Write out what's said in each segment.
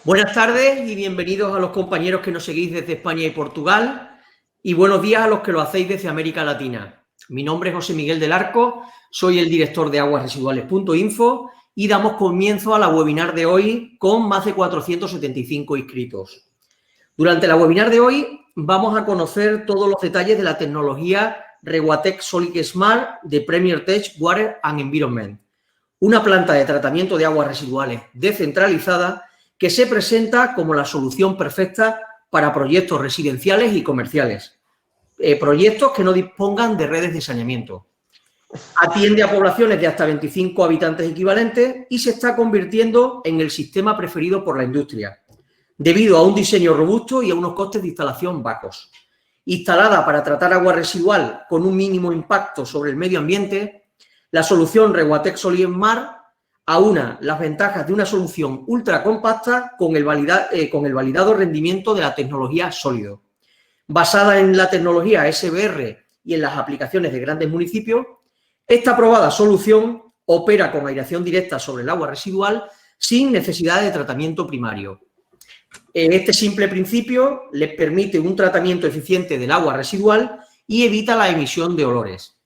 Buenas tardes y bienvenidos a los compañeros que nos seguís desde España y Portugal, y buenos días a los que lo hacéis desde América Latina. Mi nombre es José Miguel del Arco, soy el director de aguasresiduales.info y damos comienzo a la webinar de hoy con más de 475 inscritos. Durante la webinar de hoy vamos a conocer todos los detalles de la tecnología Reguatec Solid Smart de Premier Tech Water and Environment, una planta de tratamiento de aguas residuales descentralizada que se presenta como la solución perfecta para proyectos residenciales y comerciales, proyectos que no dispongan de redes de saneamiento. Atiende a poblaciones de hasta 25 habitantes equivalentes y se está convirtiendo en el sistema preferido por la industria, debido a un diseño robusto y a unos costes de instalación bajos. Instalada para tratar agua residual con un mínimo impacto sobre el medio ambiente, la solución Reguatec Solid Smart aúna las ventajas de una solución ultra compacta con el validado rendimiento de la tecnología sólido. Basada en la tecnología SBR y en las aplicaciones de grandes municipios, esta probada solución opera con aireación directa sobre el agua residual sin necesidad de tratamiento primario. Este simple principio les permite un tratamiento eficiente del agua residual y evita la emisión de olores.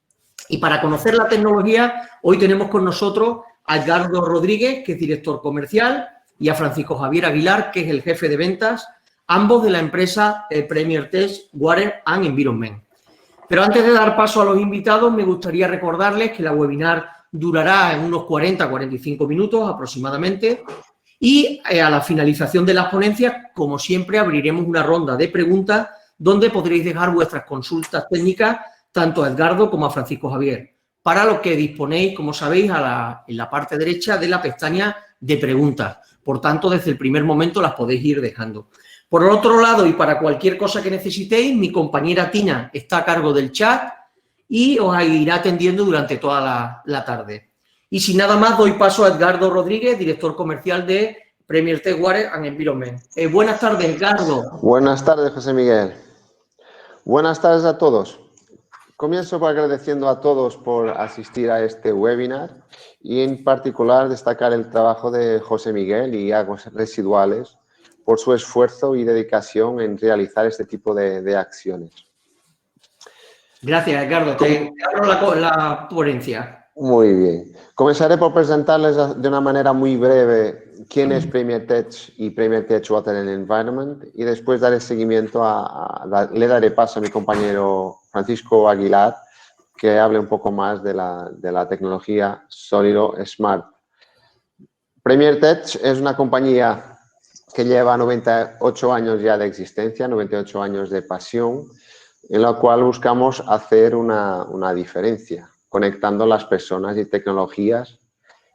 Y para conocer la tecnología, hoy tenemos con nosotros a Edgardo Rodríguez, que es director comercial, y a Francisco Javier Aguilar, que es el jefe de ventas, ambos de la empresa Premier Tech Water and Environment. Pero antes de dar paso a los invitados, me gustaría recordarles que la webinar durará en unos 40-45 minutos aproximadamente y a la finalización de las ponencias, como siempre, abriremos una ronda de preguntas donde podréis dejar vuestras consultas técnicas tanto a Edgardo como a Francisco Javier, para lo que disponéis, como sabéis, en la parte derecha de la pestaña de preguntas. Por tanto, desde el primer momento las podéis ir dejando. Por el otro lado, y para cualquier cosa que necesitéis, mi compañera Tina está a cargo del chat y os irá atendiendo durante toda la tarde. Y sin nada más, doy paso a Edgardo Rodríguez, director comercial de Premier Tech Water and Environment. Buenas tardes, Edgardo. Buenas tardes, José Miguel. Buenas tardes a todos. Comienzo agradeciendo a todos por asistir a este webinar y en particular destacar el trabajo de José Miguel y Aguas Residuales por su esfuerzo y dedicación en realizar este tipo de acciones. Gracias, Edgardo. Te abro la ponencia. Muy bien. Comenzaré por presentarles de una manera muy breve quién es Premier Tech y Premier Tech Water and Environment y después daré seguimiento le daré paso a mi compañero Francisco Aguilar que hable un poco más de la tecnología Sólido Smart. Premier Tech es una compañía que lleva 98 años ya de existencia, 98 años de pasión, en la cual buscamos hacer una diferencia, conectando las personas y tecnologías,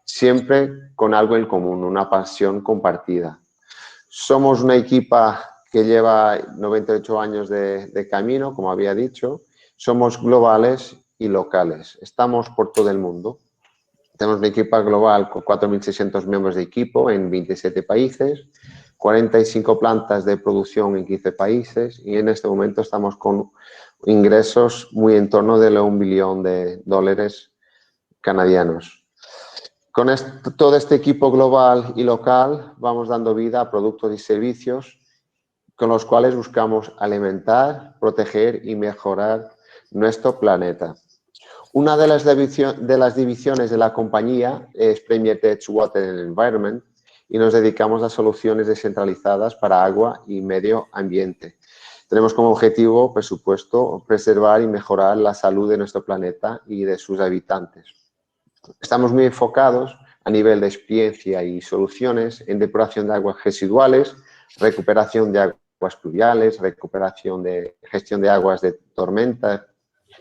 siempre con algo en común, una pasión compartida. Somos una equipa que lleva 98 años de camino, como había dicho. Somos globales y locales. Estamos por todo el mundo. Tenemos una equipa global con 4.600 miembros de equipo en 27 países, 45 plantas de producción en 15 países y en este momento estamos con ingresos muy en torno de $1 billón de dólares canadianos. Con todo este equipo global y local vamos dando vida a productos y servicios con los cuales buscamos alimentar, proteger y mejorar nuestro planeta. Una de las divisiones de la compañía es Premier Tech Water and Environment y nos dedicamos a soluciones descentralizadas para agua y medio ambiente. Tenemos como objetivo, por supuesto, preservar y mejorar la salud de nuestro planeta y de sus habitantes. Estamos muy enfocados a nivel de experiencia y soluciones en depuración de aguas residuales, recuperación de aguas pluviales, gestión de aguas de tormenta,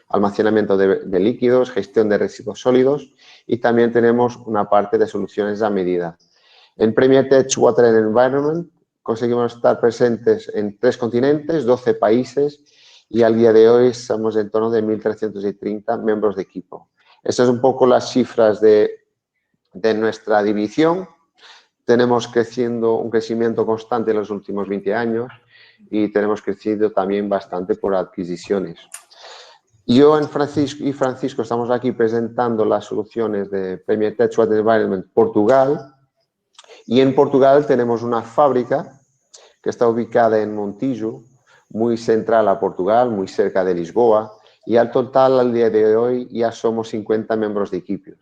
almacenamiento de líquidos, gestión de residuos sólidos y también tenemos una parte de soluciones a medida. En Premier Tech Water and Environment conseguimos estar presentes en 3 continentes, 12 países y al día de hoy estamos en torno de 1.330 miembros de equipo. Estas son un poco las cifras de nuestra división. Tenemos un crecimiento constante en los últimos 20 años y tenemos crecido también bastante por adquisiciones. Yo y Francisco estamos aquí presentando las soluciones de Premier Tech Water Environment Portugal Y en Portugal tenemos una fábrica que está ubicada en Montijo, muy central a Portugal, muy cerca de Lisboa, y al total, al día de hoy, ya somos 50 miembros de equipos.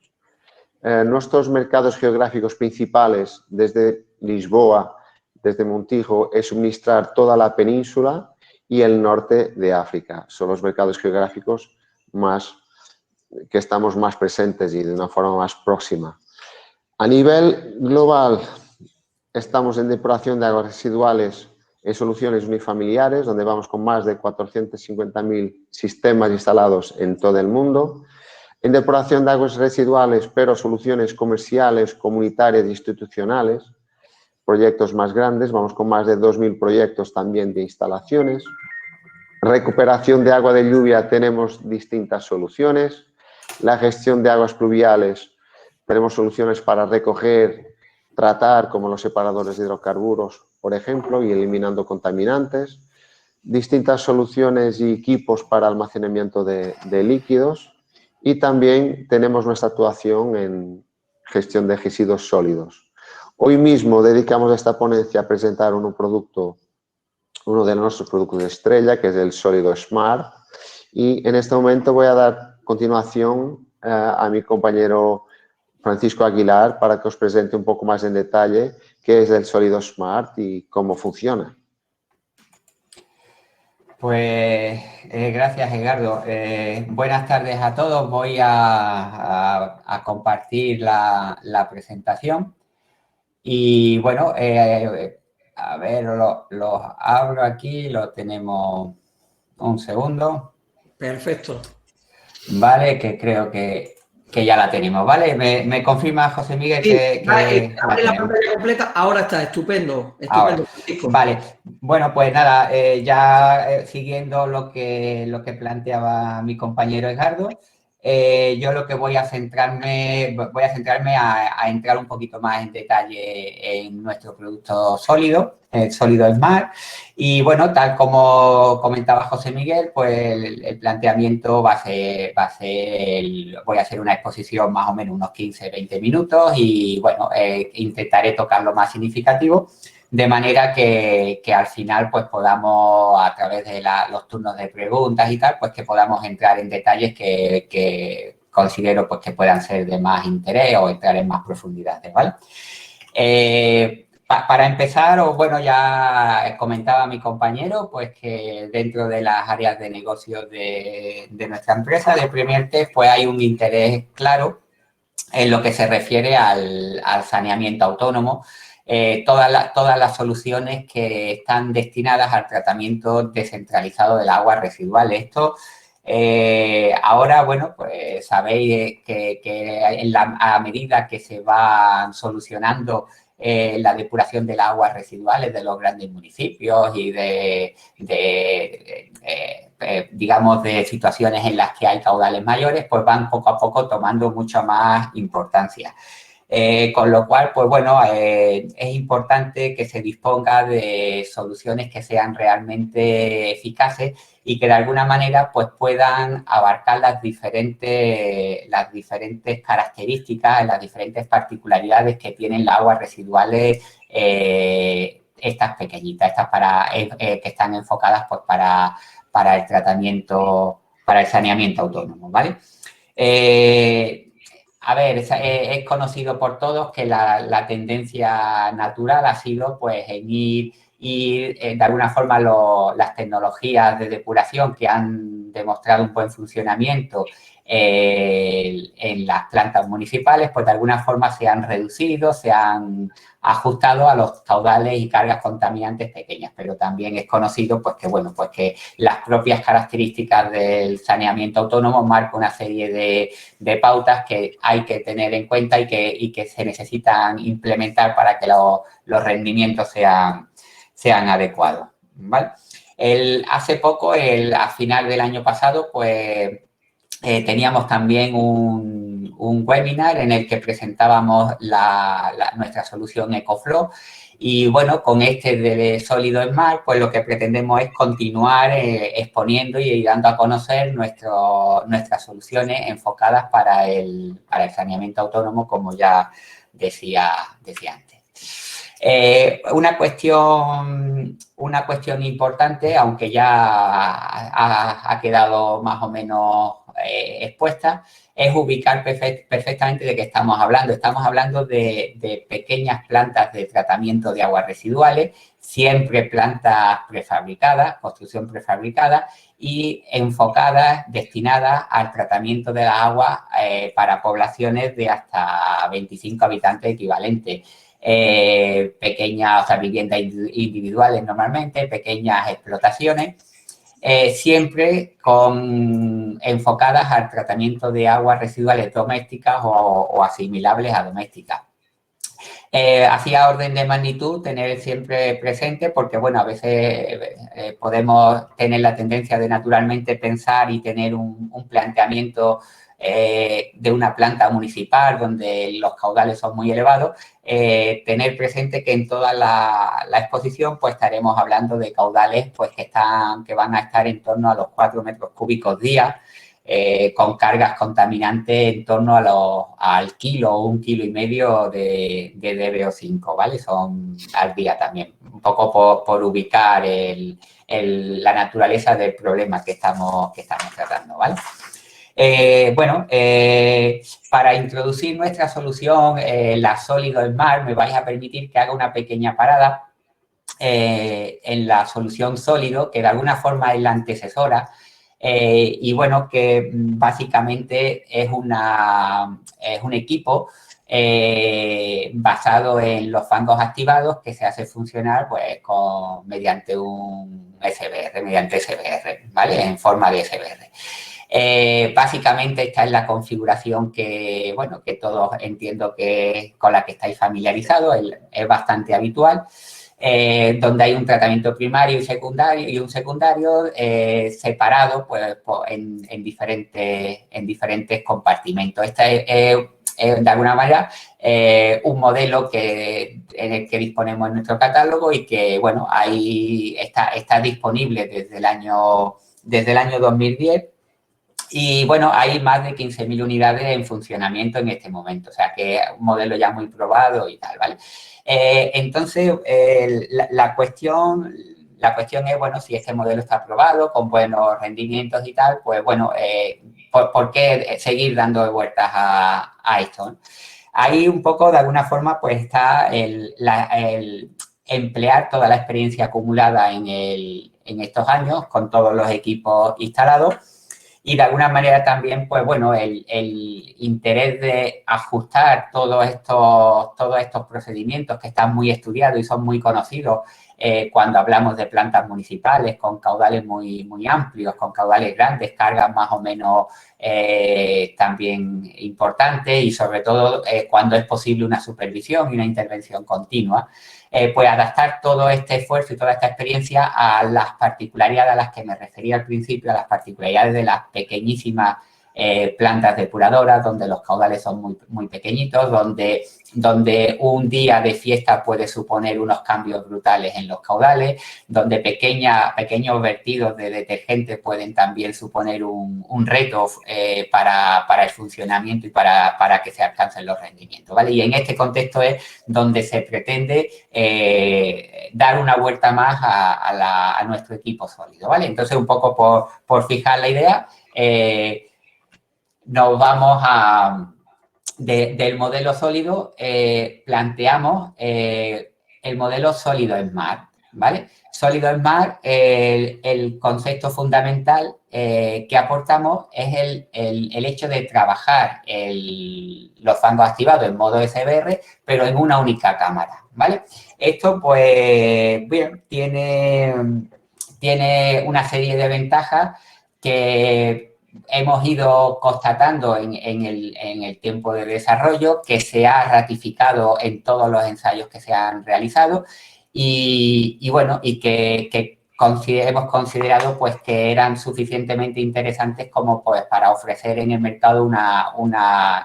Nuestros mercados geográficos principales desde Lisboa, desde Montijo, es suministrar toda la península y el norte de África. Son los mercados geográficos que estamos más presentes y de una forma más próxima. A nivel global, estamos en depuración de aguas residuales en soluciones unifamiliares, donde vamos con más de 450.000 sistemas instalados en todo el mundo. En depuración de aguas residuales, pero soluciones comerciales, comunitarias e institucionales, proyectos más grandes, vamos con más de 2.000 proyectos también de instalaciones. Recuperación de agua de lluvia, tenemos distintas soluciones. La gestión de aguas pluviales, tenemos soluciones para recoger, tratar, como los separadores de hidrocarburos, por ejemplo, y eliminando contaminantes. Distintas soluciones y equipos para almacenamiento de líquidos. Y también tenemos nuestra actuación en gestión de residuos sólidos. Hoy mismo dedicamos esta ponencia a presentar uno de nuestros productos de estrella, que es el Sólido Smart. Y en este momento voy a dar continuación a mi compañero Francisco Aguilar para que os presente un poco más en detalle qué es el Sólido Smart y cómo funciona. Pues gracias, Edgardo. Buenas tardes a todos. Voy a compartir la presentación. Y bueno, a ver, los abro aquí, lo tenemos un segundo. Perfecto. Vale, que creo que ya la tenemos, ¿vale? ¿Me confirma, José Miguel, Sí, que abre la pantalla completa, ahora está, estupendo, ahora. Francisco. Vale, bueno, pues nada, ya siguiendo lo que planteaba mi compañero Edgardo, yo lo que voy a centrarme a entrar un poquito más en detalle en nuestro producto sólido, el Sólido Smart. Y bueno, tal como comentaba José Miguel, pues el planteamiento va a ser voy a hacer una exposición más o menos unos 15-20 minutos y bueno, intentaré tocar lo más significativo, de manera que al final pues podamos, a través de los turnos de preguntas y tal, pues que podamos entrar en detalles que considero pues que puedan ser de más interés o entrar en más profundidades, ¿vale? Para empezar, bueno, ya comentaba mi compañero, pues que dentro de las áreas de negocio de nuestra empresa, de Premier Tech, pues hay un interés claro en lo que se refiere al saneamiento autónomo. Todas las soluciones que están destinadas al tratamiento descentralizado del agua residual. Esto ahora, bueno, pues sabéis que a medida que se van solucionando la depuración del agua residuales de los grandes municipios y digamos, de situaciones en las que hay caudales mayores, pues van poco a poco tomando mucha más importancia. Con lo cual, pues bueno, es importante que se disponga de soluciones que sean realmente eficaces y que de alguna manera pues puedan abarcar las diferentes características, las diferentes particularidades que tienen las aguas residuales, estas pequeñitas, que están enfocadas pues para el tratamiento, para el saneamiento autónomo, ¿vale? A ver, es conocido por todos que la tendencia natural ha sido pues en ir de alguna forma las tecnologías de depuración que han demostrado un buen funcionamiento en las plantas municipales, pues de alguna forma se han reducido, se han ajustado a los caudales y cargas contaminantes pequeñas, pero también es conocido pues que, bueno, pues que las propias características del saneamiento autónomo marcan una serie de pautas que hay que tener en cuenta y que se necesitan implementar para que los rendimientos sean adecuados, ¿vale? Hace poco, a final del año pasado, pues teníamos también un webinar en el que presentábamos nuestra solución EcoFlow. Y bueno, con este de Sólido Smart, pues lo que pretendemos es continuar exponiendo y dando a conocer nuestras soluciones enfocadas para el saneamiento autónomo, como ya decía antes. Una cuestión importante, aunque ya ha quedado más o menos expuesta, es ubicar perfectamente de qué estamos hablando. Estamos hablando de pequeñas plantas de tratamiento de aguas residuales, siempre plantas prefabricadas, construcción prefabricada y enfocadas, destinadas al tratamiento de las aguas para poblaciones de hasta 25 habitantes equivalentes. Pequeñas, o sea, viviendas individuales normalmente, pequeñas explotaciones, siempre enfocadas al tratamiento de aguas residuales domésticas o asimilables a domésticas. Hacía orden de magnitud tener siempre presente porque, bueno, a veces podemos tener la tendencia de naturalmente pensar y tener un planteamiento de una planta municipal donde los caudales son muy elevados, tener presente que en toda la exposición pues estaremos hablando de caudales pues que van a estar en torno a los 4 metros cúbicos día, con cargas contaminantes en torno al kilo o 1,5 kilos de DBO5, ¿vale? Son al día también, un poco por ubicar la naturaleza del problema que estamos tratando, ¿vale? Para introducir nuestra solución, la Sólido en Mar, me vais a permitir que haga una pequeña parada en la solución Sólido, que de alguna forma es la antecesora, y bueno, que básicamente es un equipo basado en los fangos activados que se hace funcionar pues mediante un SBR, mediante SBR, ¿vale? En forma de SBR. Básicamente esta es la configuración que, bueno, que todos entiendo que con la que estáis familiarizados, es bastante habitual, donde hay un tratamiento primario y un secundario separado pues, en diferentes compartimentos. Este es de alguna manera un modelo en el que disponemos en nuestro catálogo y que, bueno, ahí está disponible desde el año 2010. Y, bueno, hay más de 15.000 unidades en funcionamiento en este momento, o sea que es un modelo ya muy probado y tal, ¿vale? Entonces, la cuestión es, bueno, si este modelo está aprobado, con buenos rendimientos y tal, pues, bueno, ¿por qué seguir dando vueltas a esto, ¿no? Ahí un poco, de alguna forma, pues está el emplear toda la experiencia acumulada en estos años con todos los equipos instalados. Y de alguna manera también, pues bueno, el interés de ajustar todos estos procedimientos que están muy estudiados y son muy conocidos cuando hablamos de plantas municipales con caudales muy, muy amplios, con caudales grandes, cargas más o menos también importantes y sobre todo cuando es posible una supervisión y una intervención continua. Pues adaptar todo este esfuerzo y toda esta experiencia a las particularidades a las que me refería al principio, a las particularidades de las pequeñísimas plantas depuradoras, donde los caudales son muy, muy pequeñitos, donde un día de fiesta puede suponer unos cambios brutales en los caudales, donde pequeños vertidos de detergentes pueden también suponer un reto para el funcionamiento y para que se alcancen los rendimientos, ¿vale? Y en este contexto es donde se pretende dar una vuelta más a nuestro equipo sólido, ¿vale? Entonces, un poco por fijar la idea, nos vamos del modelo sólido, planteamos el modelo sólido en mar, ¿vale? Sólido en mar, el concepto fundamental que aportamos es el hecho de trabajar los fangos activados en modo SBR, pero en una única cámara, ¿vale? Esto, pues, bien, tiene una serie de ventajas que hemos ido constatando en el tiempo de desarrollo, que se ha ratificado en todos los ensayos que se han realizado y bueno, y que hemos considerado pues que eran suficientemente interesantes como pues para ofrecer en el mercado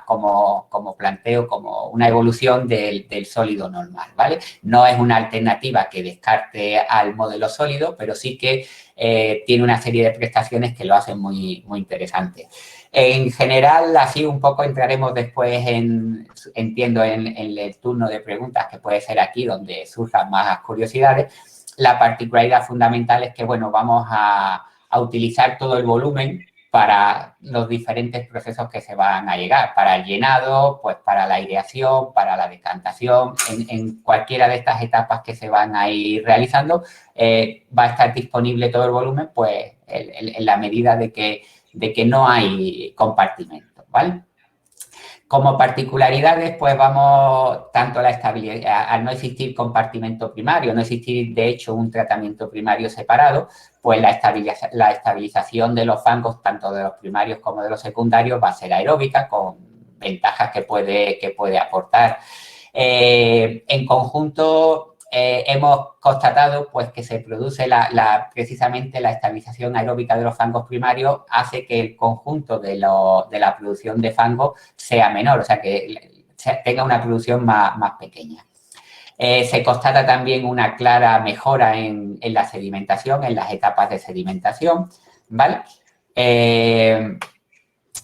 como planteo, como una evolución del sólido normal, ¿vale? No es una alternativa que descarte al modelo sólido, pero sí que tiene una serie de prestaciones que lo hacen muy, muy interesante. En general, así un poco entraremos después entiendo, en el turno de preguntas, que puede ser aquí donde surjan más curiosidades. La particularidad fundamental es que, bueno, vamos a utilizar todo el volumen para los diferentes procesos que se van a llegar, para el llenado, pues para la aireación, para la decantación, en cualquiera de estas etapas que se van a ir realizando, va a estar disponible todo el volumen, pues en la medida de que no hay compartimentos, ¿vale? Como particularidades, pues vamos tanto a la estabilidad, al no existir compartimento primario, no existir, de hecho, un tratamiento primario separado, pues la estabilización de los fangos, tanto de los primarios como de los secundarios, va a ser aeróbica, con ventajas que puede aportar. En conjunto, hemos constatado pues, que se produce precisamente la estabilización aeróbica de los fangos primarios hace que el conjunto de la producción de fango sea menor, o sea, que tenga una producción más pequeña. Se constata también una clara mejora en la sedimentación, en las etapas de sedimentación, ¿vale?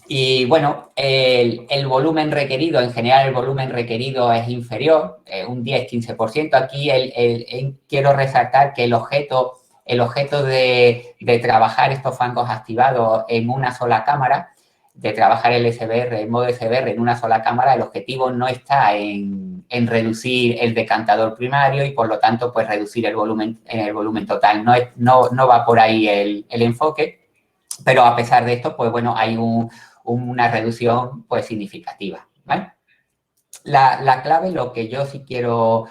Y, bueno, el volumen requerido, en general el volumen requerido es inferior, un 10-15%. Aquí quiero resaltar que el objeto de trabajar estos fangos activados en una sola cámara, de trabajar el modo SBR en una sola cámara, el objetivo no está en reducir el decantador primario y, por lo tanto, pues reducir el volumen total. No va por ahí el enfoque, pero a pesar de esto, pues bueno, hay una reducción pues significativa, ¿vale? La clave, lo que yo sí quiero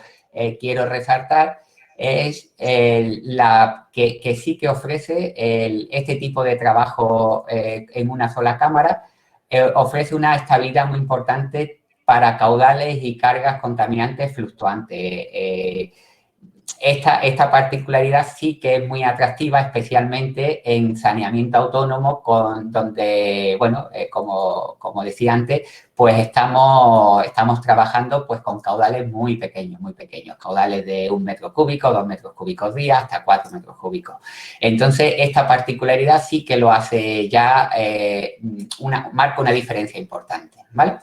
resaltar es que sí que ofrece este tipo de trabajo en una sola cámara, ofrece una estabilidad muy importante para caudales y cargas contaminantes fluctuantes. Esta particularidad sí que es muy atractiva, especialmente en saneamiento autónomo, donde, bueno, como decía antes, pues estamos trabajando pues con caudales muy pequeños, caudales de 1 metro cúbico, 2 metros cúbicos día, hasta 4 metros cúbicos. Entonces, esta particularidad sí que lo hace ya, marca una diferencia importante, ¿vale?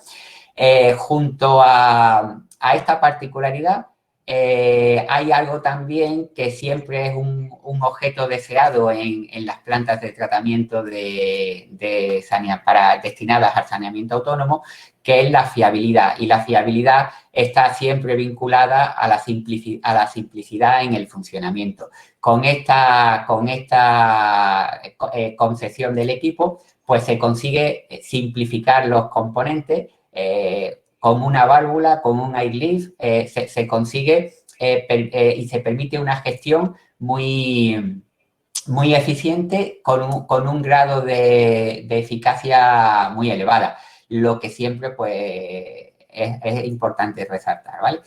Junto a esta particularidad, hay algo también que siempre es un objeto deseado en las plantas de tratamiento destinadas al saneamiento autónomo, que es la fiabilidad. Y la fiabilidad está siempre vinculada a la simplicidad en el funcionamiento. Con esta concepción del equipo, pues se consigue simplificar los componentes. Con una válvula, con un airlift, se consigue y se permite una gestión muy eficiente con un grado de eficacia muy elevada, lo que siempre pues, es importante resaltar, ¿vale?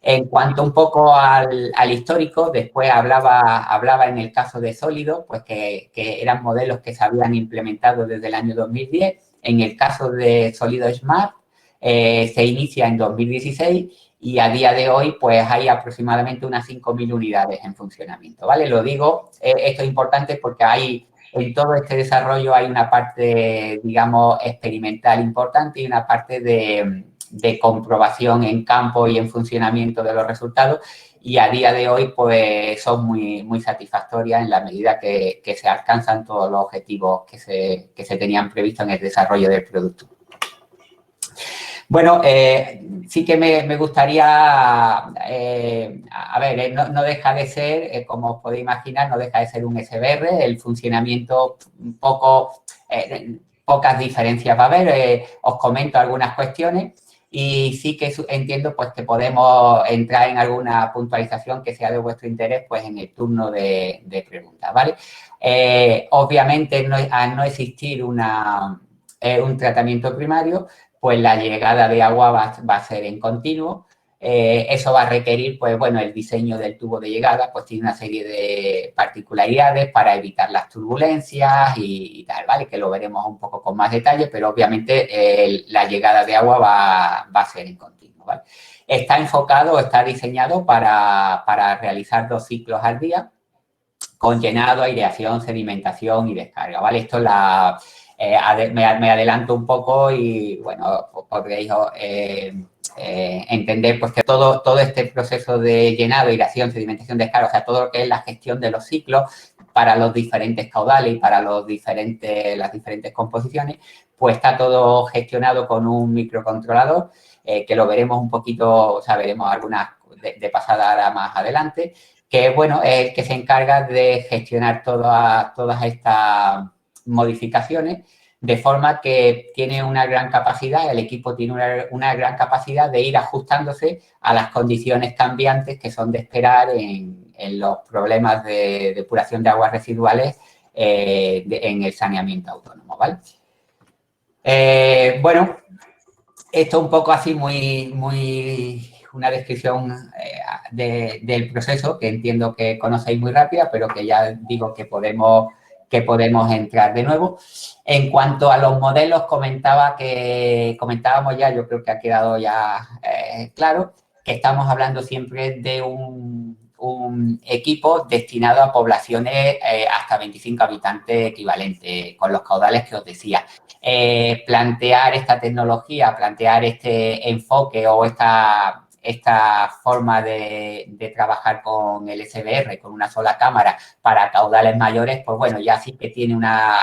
En cuanto un poco al histórico, después hablaba en el caso de sólido, pues que eran modelos que se habían implementado desde el año 2010. En el caso de sólido Smart, se inicia en 2016 y a día de hoy pues hay aproximadamente unas 5.000 unidades en funcionamiento, ¿vale? Lo digo, esto es importante porque en todo este desarrollo hay una parte, digamos, experimental importante y una parte de comprobación en campo y en funcionamiento de los resultados, y a día de hoy pues son muy, muy satisfactorias en la medida que se alcanzan todos los objetivos que se tenían previstos en el desarrollo del producto. Bueno, sí que me gustaría, a ver, no deja de ser, como os podéis imaginar, no deja de ser un SBR, el funcionamiento un poco, pocas diferencias va a haber, os comento algunas cuestiones y sí que entiendo pues que podemos entrar en alguna puntualización que sea de vuestro interés pues en el turno de preguntas, ¿vale? Obviamente, al no existir un tratamiento primario, pues la llegada de agua va a ser en continuo. eso va a requerir, pues bueno, el diseño del tubo de llegada, pues tiene una serie de particularidades para evitar las turbulencias y tal, ¿vale? Que lo veremos un poco con más detalle, pero obviamente la llegada de agua va a ser en continuo, ¿vale? Está enfocado, está diseñado para realizar 2 ciclos al día, con llenado, aireación, sedimentación y descarga, ¿vale? Esto me adelanto un poco y, bueno, podréis entender pues que todo este proceso de llenado, aireación, sedimentación, descarga, o sea, todo lo que es la gestión de los ciclos para los diferentes caudales y para las diferentes composiciones, pues está todo gestionado con un microcontrolador, que lo veremos un poquito, o sea, veremos algunas de pasada ahora más adelante, que, bueno, es el que se encarga de gestionar todas estas modificaciones, de forma que tiene una gran capacidad, el equipo tiene una gran capacidad de ir ajustándose a las condiciones cambiantes que son de esperar en los problemas de depuración de aguas residuales en el saneamiento autónomo, ¿vale? Bueno, esto un poco así una descripción del proceso que entiendo que conocéis muy rápida, pero que ya digo que podemos entrar de nuevo. En cuanto a los modelos, comentábamos ya, yo creo que ha quedado ya claro, que estamos hablando siempre de un equipo destinado a poblaciones hasta 25 habitantes equivalentes, con los caudales que os decía. Plantear esta tecnología, plantear este enfoque o esta forma de trabajar con el SBR, con una sola cámara para caudales mayores, pues bueno, ya sí que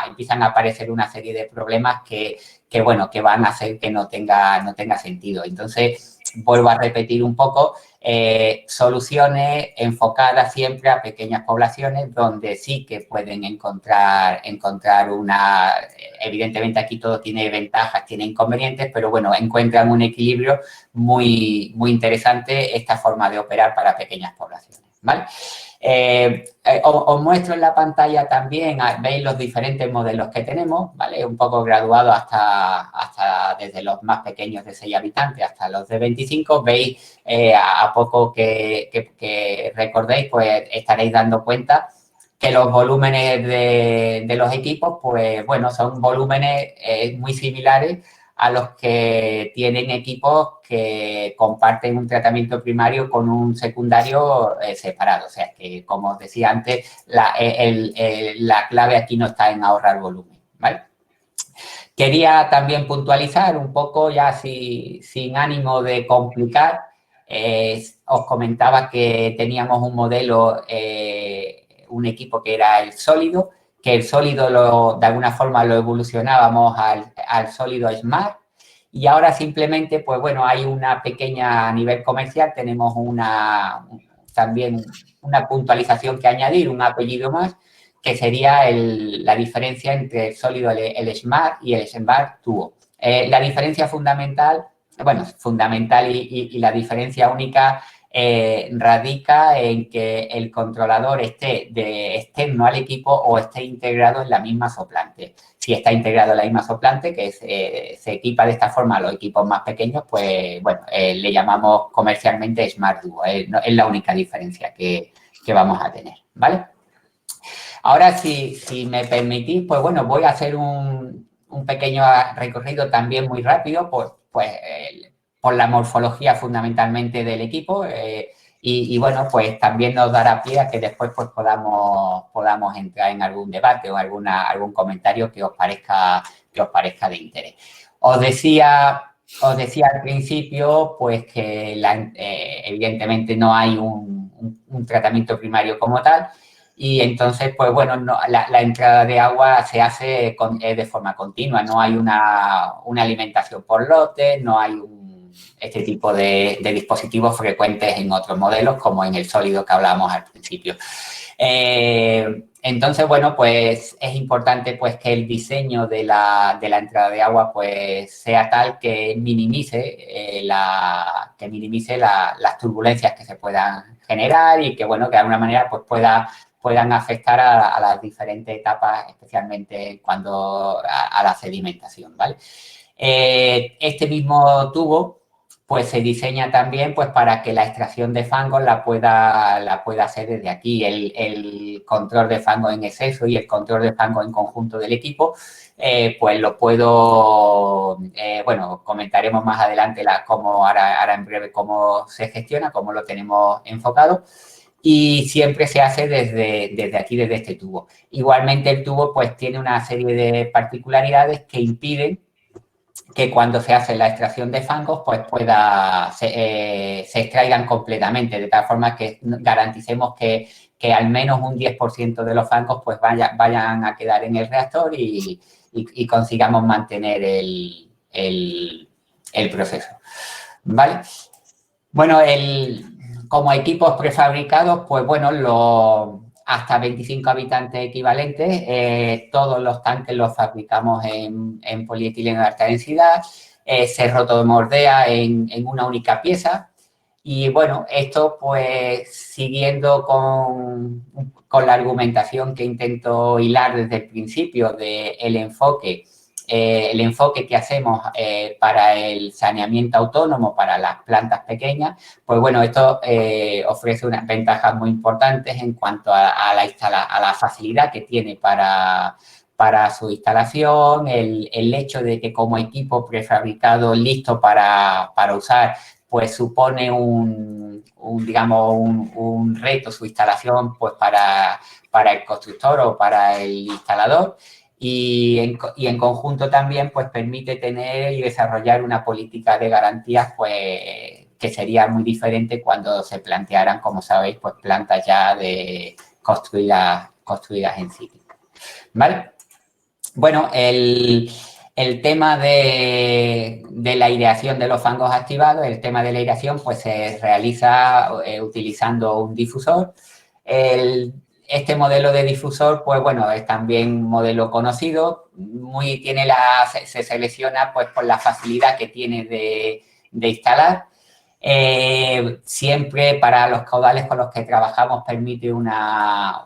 empiezan a aparecer una serie de problemas que van a hacer que no tenga sentido. Entonces, vuelvo a repetir un poco, soluciones enfocadas siempre a pequeñas poblaciones donde sí que pueden encontrar evidentemente aquí todo tiene ventajas, tiene inconvenientes, pero bueno, encuentran un equilibrio muy interesante esta forma de operar para pequeñas poblaciones, ¿vale? Os muestro en la pantalla también, veis los diferentes modelos que tenemos, ¿vale? Un poco graduado hasta desde los más pequeños de 6 habitantes hasta los de 25. Veis, a poco que recordéis, pues estaréis dando cuenta que los volúmenes de los equipos, pues bueno, son volúmenes muy similares a los que tienen equipos que comparten un tratamiento primario con un secundario separado. O sea, que, como os decía antes, la clave aquí no está en ahorrar volumen, ¿vale? Quería también puntualizar un poco, ya sin ánimo de complicar, os comentaba que teníamos un modelo, un equipo que era el sólido, que el sólido de alguna forma lo evolucionábamos al sólido Smart, y ahora simplemente, pues bueno, hay una pequeña, a nivel comercial, tenemos también una puntualización que añadir, un apellido más, que sería la diferencia entre el sólido, el Smart y el Smart Turbo. La diferencia fundamental, y la diferencia única radica en que el controlador esté externo al equipo o esté integrado en la misma soplante. Si está integrado en la misma soplante, que se equipa de esta forma a los equipos más pequeños, pues bueno, le llamamos comercialmente Smart Duo. Es la única diferencia que vamos a tener, ¿vale? Ahora, si me permitís, pues bueno, voy a hacer un pequeño recorrido también muy rápido, por la morfología fundamentalmente del equipo y bueno, pues también nos dará pie a que después pues podamos entrar en algún debate o algún comentario que os parezca de interés. Os decía al principio pues que evidentemente no hay un tratamiento primario como tal. Y entonces, pues bueno, la entrada de agua se hace de forma continua, no hay una alimentación por lotes, no hay este tipo de dispositivos frecuentes en otros modelos, como en el sólido que hablábamos al principio. Entonces, bueno, pues es importante pues que el diseño de la entrada de agua pues sea tal que minimice las turbulencias que se puedan generar y que, bueno, que de alguna manera pues puedan afectar a las diferentes etapas, especialmente a la sedimentación, ¿vale? Este mismo tubo pues se diseña también pues para que la extracción de fangos la pueda hacer desde aquí. El control de fangos en exceso y el control de fangos en conjunto del equipo, pues lo puedo, bueno, comentaremos más adelante cómo ahora en breve cómo se gestiona, cómo lo tenemos enfocado. Y siempre se hace desde aquí, desde este tubo. Igualmente el tubo pues tiene una serie de particularidades que impiden que cuando se hace la extracción de fangos pues se extraigan completamente, de tal forma que garanticemos que al menos un 10% de los fangos pues vayan a quedar en el reactor y consigamos mantener el proceso. ¿Vale? Bueno, como equipos prefabricados, pues bueno, hasta 25 habitantes equivalentes, todos los tanques los fabricamos en polietileno de alta densidad, se rotomordea en una única pieza y bueno, esto pues siguiendo con la argumentación que intento hilar desde el principio del enfoque. El enfoque que hacemos para el saneamiento autónomo para las plantas pequeñas, pues bueno, esto ofrece unas ventajas muy importantes en cuanto a la facilidad que tiene para su instalación, el hecho de que como equipo prefabricado listo para usar, pues supone digamos, un reto su instalación pues para el constructor o para el instalador. Y en conjunto también pues permite tener y desarrollar una política de garantías pues que sería muy diferente cuando se plantearan, como sabéis, pues plantas ya construidas en sitio. ¿Vale? Bueno, el tema de la aireación de los fangos activados, el tema de la aireación pues se realiza utilizando un difusor. Este modelo de difusor, pues bueno, es también un modelo conocido, se selecciona pues por la facilidad que tiene de instalar. Siempre para los caudales con los que trabajamos permite una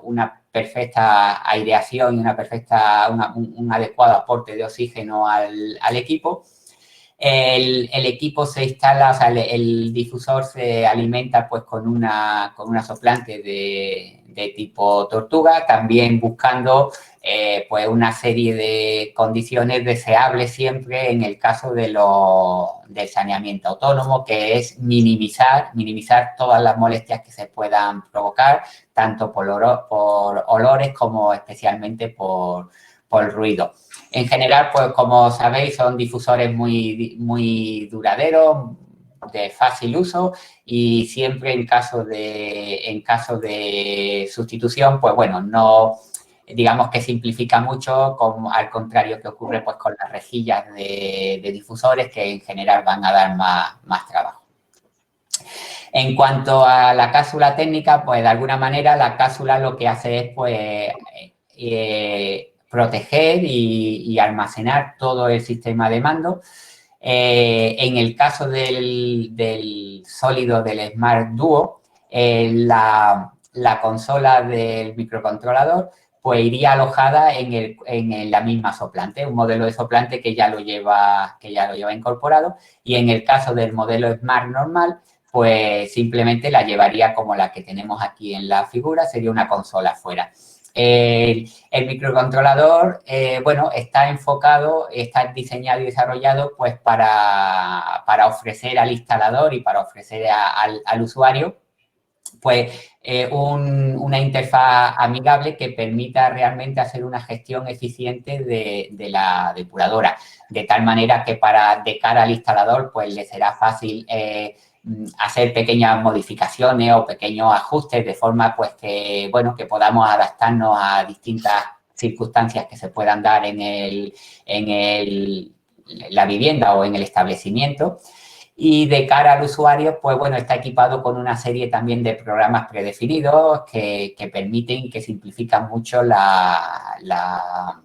perfecta aireación y un adecuado aporte de oxígeno al equipo. El equipo se instala, o sea, el difusor se alimenta pues con una soplante de tipo tortuga, también buscando pues una serie de condiciones deseables siempre en el caso del saneamiento autónomo, que es minimizar todas las molestias que se puedan provocar, tanto por olores como especialmente por ruido. En general, pues como sabéis, son difusores muy duraderos, de fácil uso y siempre en caso de sustitución, pues bueno, no digamos que simplifica mucho, al contrario que ocurre pues con las rejillas de difusores que en general van a dar más trabajo. En cuanto a la cápsula técnica, pues de alguna manera la cápsula lo que hace es pues proteger y almacenar todo el sistema de mando. En el caso del sólido del Smart Duo, la consola del microcontrolador pues iría alojada en la misma soplante, un modelo de soplante que ya lo lleva incorporado, y en el caso del modelo Smart normal, pues simplemente la llevaría como la que tenemos aquí en la figura, sería una consola fuera. El microcontrolador, bueno, está enfocado, está diseñado y desarrollado pues para ofrecer al instalador y para ofrecer al usuario pues una interfaz amigable que permita realmente hacer una gestión eficiente de la depuradora, de tal manera que de cara al instalador pues le será fácil hacer pequeñas modificaciones o pequeños ajustes de forma pues que, bueno, que podamos adaptarnos a distintas circunstancias que se puedan dar en la vivienda o en el establecimiento. Y de cara al usuario, pues bueno, está equipado con una serie también de programas predefinidos que permiten, que simplifican mucho la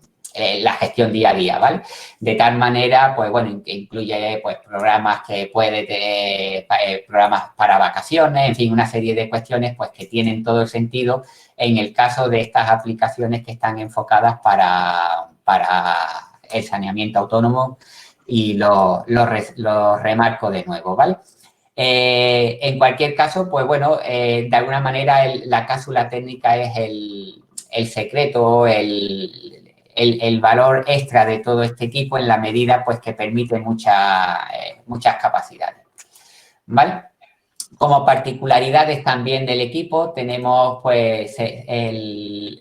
gestión día a día, ¿vale? De tal manera, pues bueno, que incluye pues programas que programas para vacaciones, en fin, una serie de cuestiones pues que tienen todo el sentido en el caso de estas aplicaciones que están enfocadas para el saneamiento autónomo y lo remarco de nuevo, ¿vale? En cualquier caso, pues bueno, de alguna manera la cápsula técnica es el secreto, el valor extra de todo este equipo en la medida pues que permite muchas capacidades, ¿vale? Como particularidades también del equipo tenemos pues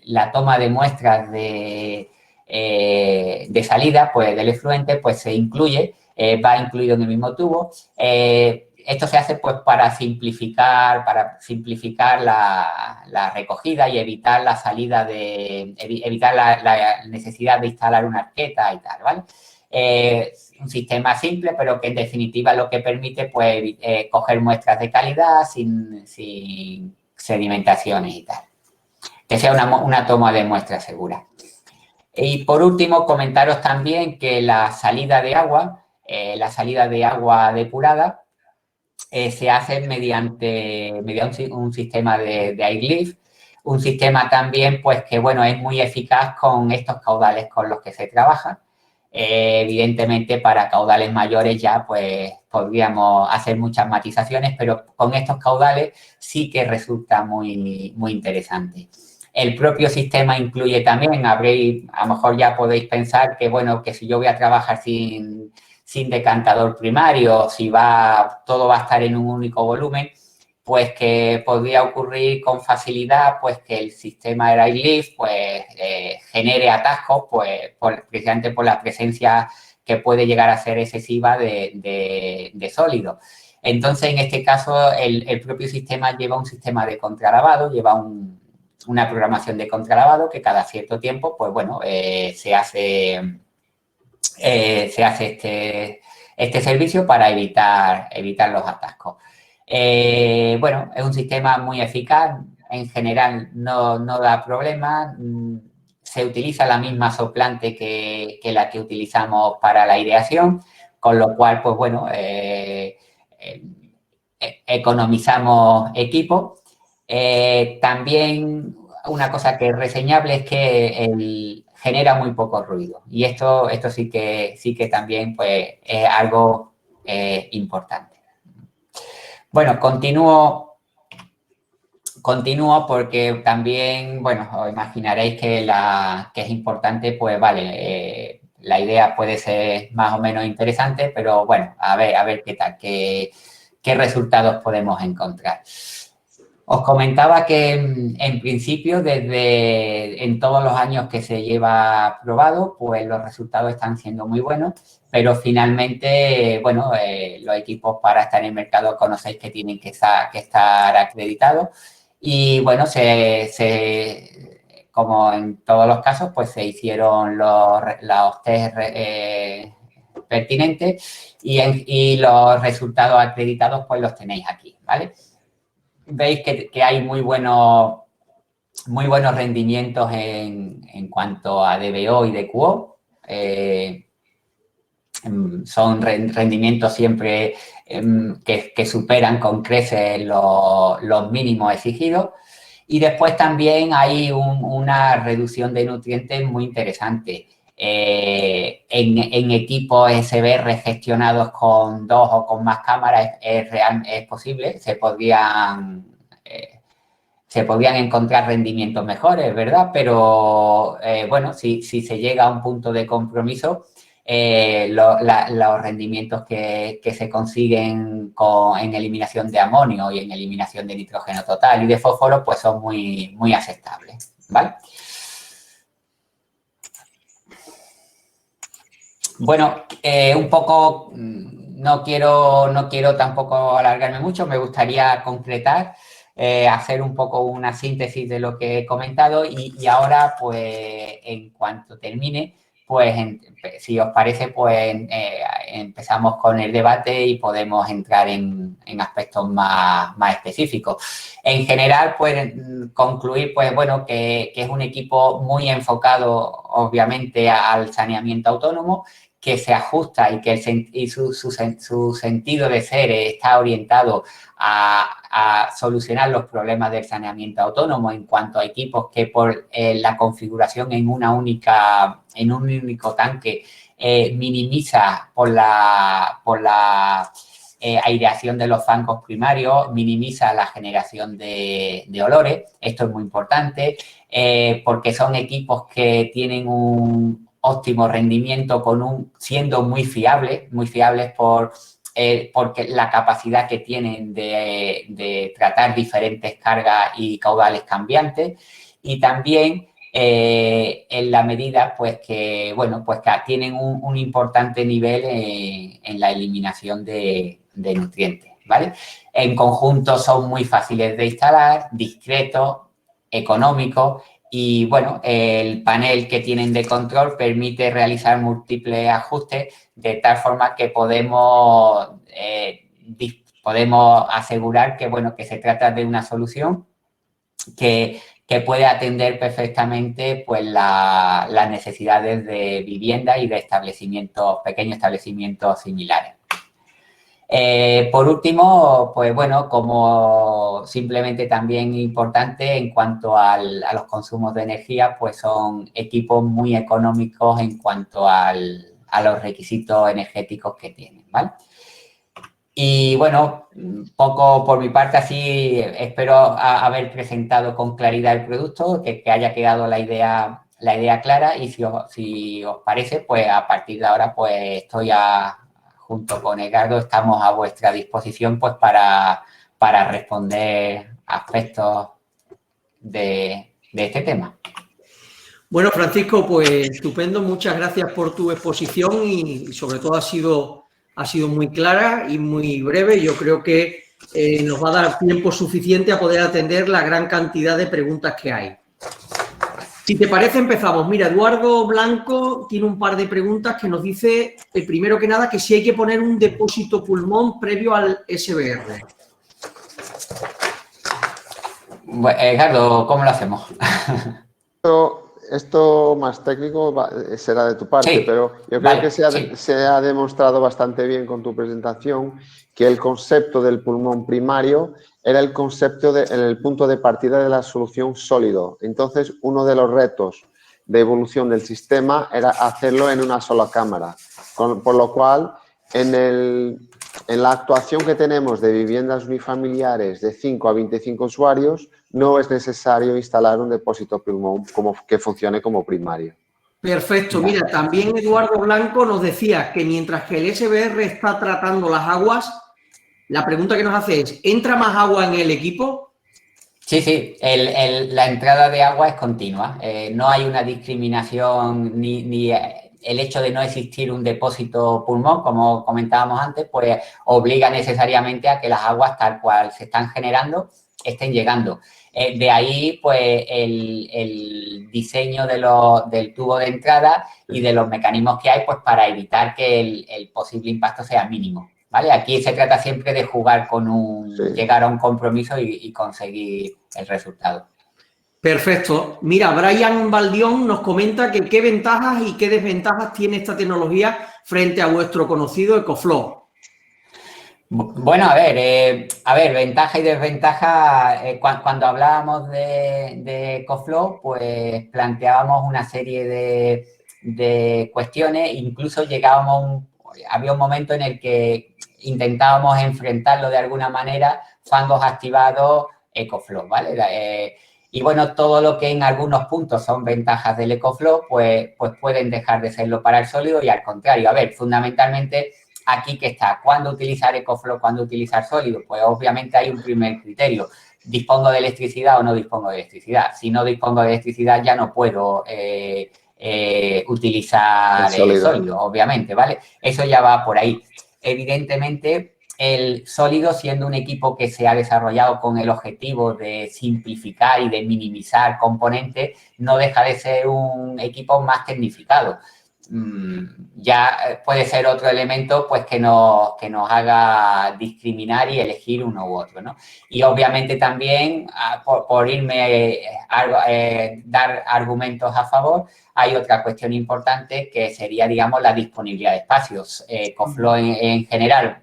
la toma de muestras de salida pues del efluente pues se incluye, va incluido en el mismo tubo. Esto se hace pues para simplificar la recogida y evitar la salida evitar la necesidad de instalar una arqueta y tal, ¿vale? Un sistema simple, pero que en definitiva lo que permite pues coger muestras de calidad sin sedimentaciones y tal. Que sea una toma de muestras segura. Y por último, comentaros también que la salida de agua depurada, se hace mediante un sistema de airlift, un sistema también pues que bueno es muy eficaz con estos caudales con los que se trabaja. Evidentemente para caudales mayores ya pues podríamos hacer muchas matizaciones, pero con estos caudales sí que resulta muy interesante. El propio sistema incluye también, a lo mejor ya podéis pensar que bueno, que si yo voy a trabajar sin decantador primario, si todo va a estar en un único volumen, pues que podría ocurrir con facilidad pues que el sistema de airlift pues genere atascos pues precisamente por la presencia que puede llegar a ser excesiva de sólido. Entonces, en este caso, el propio sistema lleva un sistema de contralavado, lleva una programación de contralavado que cada cierto tiempo, pues bueno, se hace este servicio para evitar los atascos. Bueno, es un sistema muy eficaz, en general no da problemas, se utiliza la misma soplante que la que utilizamos para la aireación, con lo cual, pues bueno, economizamos equipo. También una cosa que es reseñable es que genera muy poco ruido y esto sí que también pues es algo importante. Bueno, continúo porque también, bueno, os imaginaréis que es importante, pues vale, la idea puede ser más o menos interesante, pero bueno, a ver qué tal, qué resultados podemos encontrar. Os comentaba que en principio, en todos los años que se lleva probado, pues los resultados están siendo muy buenos, pero finalmente, bueno, los equipos para estar en el mercado conocéis que tienen que estar acreditados y, bueno, como en todos los casos, pues se hicieron los test pertinentes y los resultados acreditados, pues los tenéis aquí, ¿vale? Veis que hay muy buenos rendimientos en cuanto a DBO y DQO. Son rendimientos siempre que superan con creces los mínimos exigidos. Y después también hay una reducción de nutrientes muy interesante. En equipos SBR gestionados con 2 o con más cámaras es posible, se podrían encontrar rendimientos mejores, ¿verdad? Pero, bueno, si se llega a un punto de compromiso, los rendimientos que se consiguen en eliminación de amonio y en eliminación de nitrógeno total y de fósforo, pues son muy aceptables, ¿vale? Bueno, un poco, no quiero tampoco alargarme mucho, me gustaría concretar, hacer un poco una síntesis de lo que he comentado y ahora, pues, en cuanto termine, pues, si os parece, pues, empezamos con el debate y podemos entrar en aspectos más específicos. En general, pues, concluir, pues, bueno, que es un equipo muy enfocado, obviamente, al saneamiento autónomo, que se ajusta y que su sentido de ser está orientado a solucionar los problemas del saneamiento autónomo en cuanto a equipos que por la configuración en un único tanque minimiza por la aireación de los fangos primarios, minimiza la generación de olores. Esto es muy importante porque son equipos que tienen un óptimo rendimiento siendo muy fiables porque la capacidad que tienen de tratar diferentes cargas y caudales cambiantes, y también en la medida pues que tienen un importante nivel en la eliminación de nutrientes, ¿vale? En conjunto son muy fáciles de instalar, discretos, económicos, y bueno, el panel que tienen de control permite realizar múltiples ajustes de tal forma que podemos asegurar que se trata de una solución que puede atender perfectamente pues las necesidades de vivienda y de pequeños establecimientos similares. Por último, pues bueno, como simplemente también importante en cuanto a los consumos de energía, pues son equipos muy económicos en cuanto a los requisitos energéticos que tienen, ¿vale? Y bueno, poco por mi parte, así espero haber presentado con claridad el producto, que haya quedado la idea clara, y si os parece, pues a partir de ahora pues junto con Edgardo estamos a vuestra disposición pues para responder aspectos de este tema. Bueno, Francisco, pues estupendo. Muchas gracias por tu exposición y sobre todo ha sido muy clara y muy breve. Yo creo que nos va a dar tiempo suficiente a poder atender la gran cantidad de preguntas que hay. Si te parece, empezamos. Mira, Eduardo Blanco tiene un par de preguntas que nos dice, primero que nada, que si hay que poner un depósito pulmón previo al SBR. Bueno, Edgardo, ¿cómo lo hacemos? Esto más técnico será de tu parte, sí, pero yo creo que se ha demostrado bastante bien con tu presentación que el concepto del pulmón primario era el concepto en el punto de partida de la solución sólido. Entonces, uno de los retos de evolución del sistema era hacerlo en una sola cámara, por lo cual en la actuación que tenemos de viviendas unifamiliares de 5 a 25 usuarios, no es necesario instalar un depósito pulmón que funcione como primario. Perfecto. Mira, también Eduardo Blanco nos decía que mientras que el SBR está tratando las aguas, la pregunta que nos hace es, ¿entra más agua en el equipo? Sí, la entrada de agua es continua. No hay una discriminación ni el hecho de no existir un depósito pulmón, como comentábamos antes, pues obliga necesariamente a que las aguas tal cual se están generando estén llegando. De ahí, pues, el diseño del tubo de entrada y de los mecanismos que hay, pues, para evitar que el posible impacto sea mínimo, ¿vale? Aquí se trata siempre de jugar llegar a un compromiso y conseguir el resultado. Perfecto. Mira, Brian Baldión nos comenta que qué ventajas y qué desventajas tiene esta tecnología frente a vuestro conocido EcoFlow. Bueno, a ver, ventaja y desventaja. Cuando hablábamos de EcoFlow, pues planteábamos una serie de cuestiones, incluso había un momento en el que intentábamos enfrentarlo de alguna manera, fangos activados, EcoFlow, ¿vale? Y bueno, todo lo que en algunos puntos son ventajas del EcoFlow, pues pueden dejar de serlo para el sólido, y al contrario. A ver, fundamentalmente, aquí que está, ¿cuándo utilizar EcoFlow, cuándo utilizar sólido? Pues obviamente hay un primer criterio. ¿Dispongo de electricidad o no dispongo de electricidad? Si no dispongo de electricidad, ya no puedo utilizar el sólido, obviamente, ¿vale? Eso ya va por ahí. Evidentemente, el sólido, siendo un equipo que se ha desarrollado con el objetivo de simplificar y de minimizar componentes, no deja de ser un equipo más tecnificado. Ya puede ser otro elemento pues que nos haga discriminar y elegir uno u otro, ¿no? Y obviamente también, por irme dar argumentos a favor, hay otra cuestión importante que sería, digamos, la disponibilidad de espacios. EcoFlow en general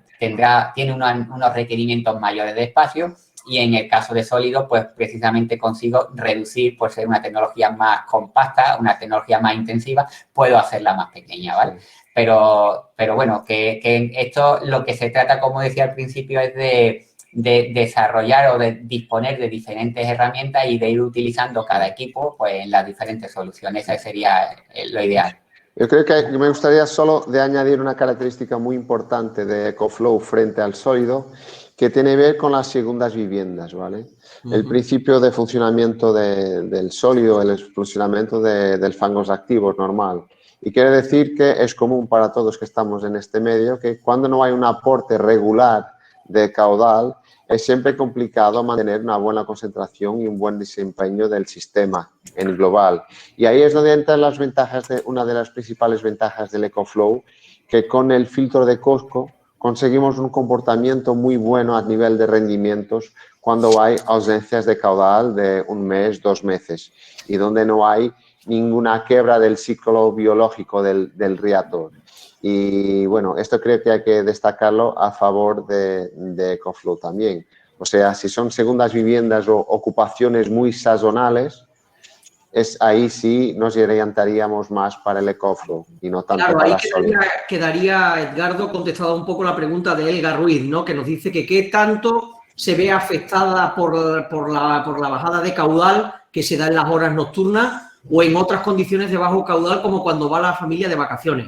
tiene unos requerimientos mayores de espacio, y en el caso de sólido, pues precisamente consigo reducir, por ser una tecnología más compacta, una tecnología más intensiva, puedo hacerla más pequeña, ¿vale? pero bueno, que esto lo que se trata, como decía al principio, es de desarrollar o de disponer de diferentes herramientas y de ir utilizando cada equipo pues en las diferentes soluciones. Ese sería lo ideal. Yo creo que me gustaría solo de añadir una característica muy importante de EcoFlow frente al sólido, que tiene que ver con las segundas viviendas, ¿vale? El principio de funcionamiento del sólido, el funcionamiento del fangos activos normal. Y quiere decir que es común para todos que estamos en este medio que cuando no hay un aporte regular de caudal, es siempre complicado mantener una buena concentración y un buen desempeño del sistema en global. Y ahí es donde entran las ventajas, una de las principales ventajas del EcoFlow, que con el filtro de Costco conseguimos un comportamiento muy bueno a nivel de rendimientos cuando hay ausencias de caudal de un mes, 2 meses, y donde no hay ninguna quiebra del ciclo biológico del reactor. Y bueno, esto creo que hay que destacarlo a favor de EcoFlow también. O sea, si son segundas viviendas o ocupaciones muy sazonales, ahí sí nos orientaríamos más para el EcoFlow y no tanto claro, para ahí quedaría, Edgardo, contestada un poco la pregunta de Elga Ruiz, ¿no? Que nos dice que qué tanto se ve afectada por la bajada de caudal que se da en las horas nocturnas o en otras condiciones de bajo caudal como cuando va la familia de vacaciones.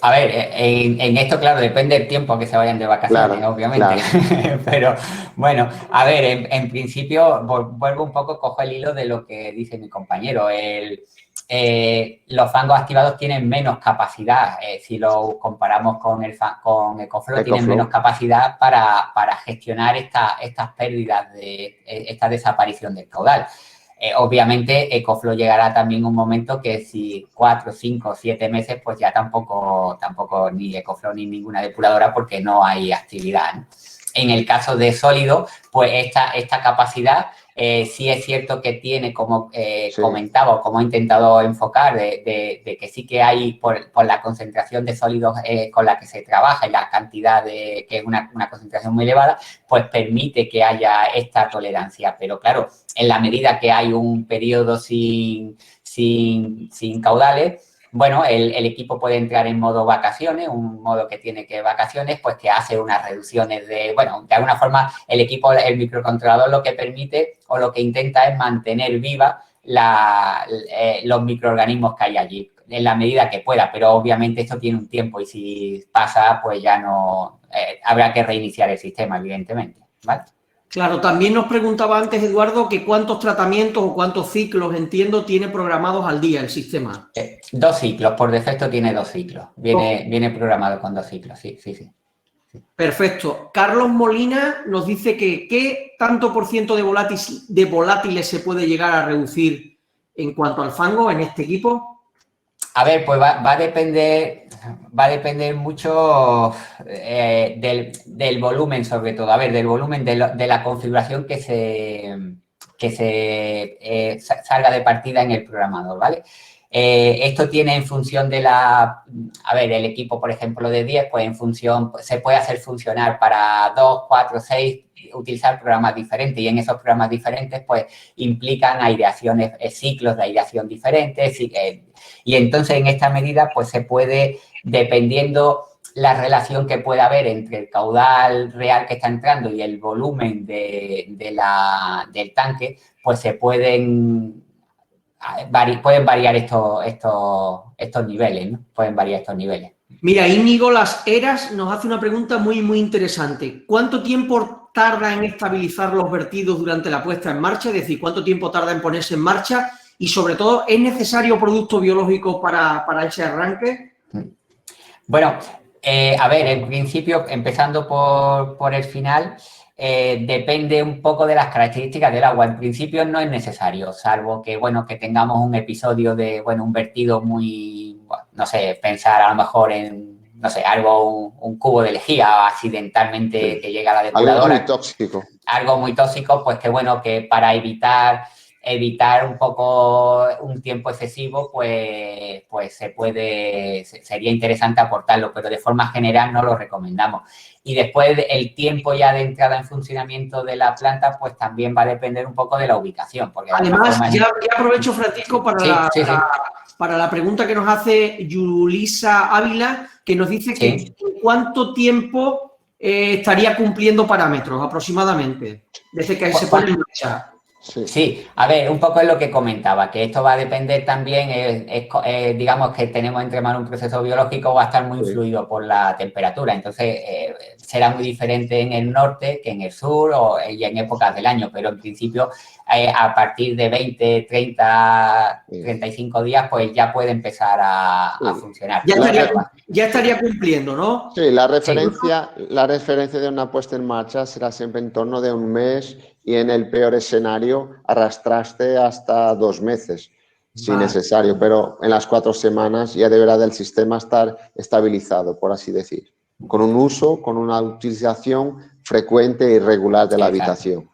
A ver, en esto, claro, depende del tiempo que se vayan de vacaciones, claro, obviamente. Claro. Pero, bueno, a ver, en principio, vuelvo un poco, cojo el hilo de lo que dice mi compañero. Los fangos activados tienen menos capacidad, si lo comparamos con EcoFlow, tienen menos capacidad para gestionar estas pérdidas, esta desaparición del caudal. Obviamente, EcoFlow llegará también un momento que si 4, 5, 7 meses, pues ya tampoco ni EcoFlow ni ninguna depuradora porque no hay actividad, ¿no? En el caso de sólido, pues esta capacidad sí es cierto que tiene, como comentaba o como he intentado enfocar, de que sí que hay por la concentración de sólidos con la que se trabaja y la cantidad que es una concentración muy elevada, pues permite que haya esta tolerancia. Pero claro, en la medida que hay un periodo sin caudales, bueno, el equipo puede entrar en modo vacaciones, un modo que tiene que vacaciones, pues que hace unas reducciones de alguna forma el equipo, el microcontrolador lo que permite o lo que intenta es mantener viva los microorganismos que hay allí, en la medida que pueda, pero obviamente esto tiene un tiempo y si pasa, pues ya no, habrá que reiniciar el sistema, evidentemente, ¿vale? Claro, también nos preguntaba antes, Eduardo, que cuántos tratamientos o cuántos ciclos, entiendo, tiene programados al día el sistema. 2 ciclos, por defecto tiene 2 ciclos. Viene programado con 2 ciclos, sí. Perfecto. Carlos Molina nos dice que ¿qué tanto por ciento de volátiles se puede llegar a reducir en cuanto al fango en este equipo? A ver, pues va a depender mucho del volumen, sobre todo. A ver, del volumen de la configuración que se salga de partida en el programador, ¿vale? Esto tiene en función de el equipo, por ejemplo, de 10, pues en función, se puede hacer funcionar para 2, 4, 6, utilizar programas diferentes y en esos programas diferentes, pues, implican aireaciones, ciclos de aireación diferentes y entonces, en esta medida, pues, se puede, dependiendo la relación que pueda haber entre el caudal real que está entrando y el volumen del tanque, pues, se pueden variar estos niveles, ¿no? Pueden variar estos niveles. Mira, Íñigo Las Heras nos hace una pregunta muy, muy interesante. ¿Cuánto tiempo tarda en estabilizar los vertidos durante la puesta en marcha? Es decir, ¿cuánto tiempo tarda en ponerse en marcha? Y, sobre todo, ¿es necesario producto biológico para ese arranque? Bueno, a ver, en principio, empezando por el final, depende un poco de las características del agua. En principio no es necesario, salvo que, que tengamos un episodio de, un vertido muy, no sé, pensar a lo mejor en, no sé, un cubo de lejía accidentalmente que llega a la depuradora. Algo muy tóxico. Algo muy tóxico, pues que para evitar un poco un tiempo excesivo, pues sería interesante aportarlo, pero de forma general no lo recomendamos. Y después el tiempo ya de entrada en funcionamiento de la planta, pues también va a depender un poco de la ubicación. Porque además, ya aprovecho, Francisco, para para la pregunta que nos hace Yulisa Ávila, que nos dice que en cuánto tiempo estaría cumpliendo parámetros aproximadamente, desde que se pone en marcha. Sí, a ver, un poco es lo que comentaba, que esto va a depender también, digamos que tenemos entre manos un proceso biológico, va a estar muy influido por la temperatura, entonces será muy diferente en el norte que en el sur y en épocas del año, pero en principio a partir de 20, 30, 35 días, pues ya puede empezar a funcionar. Ya estaría cumpliendo, ¿no? Sí, la referencia de una puesta en marcha será siempre en torno de un mes y en el peor escenario arrastraste hasta 2 meses, si necesario, pero en las 4 semanas ya deberá del sistema estar estabilizado, por así decir, con un uso, con una utilización frecuente y regular de la habitación.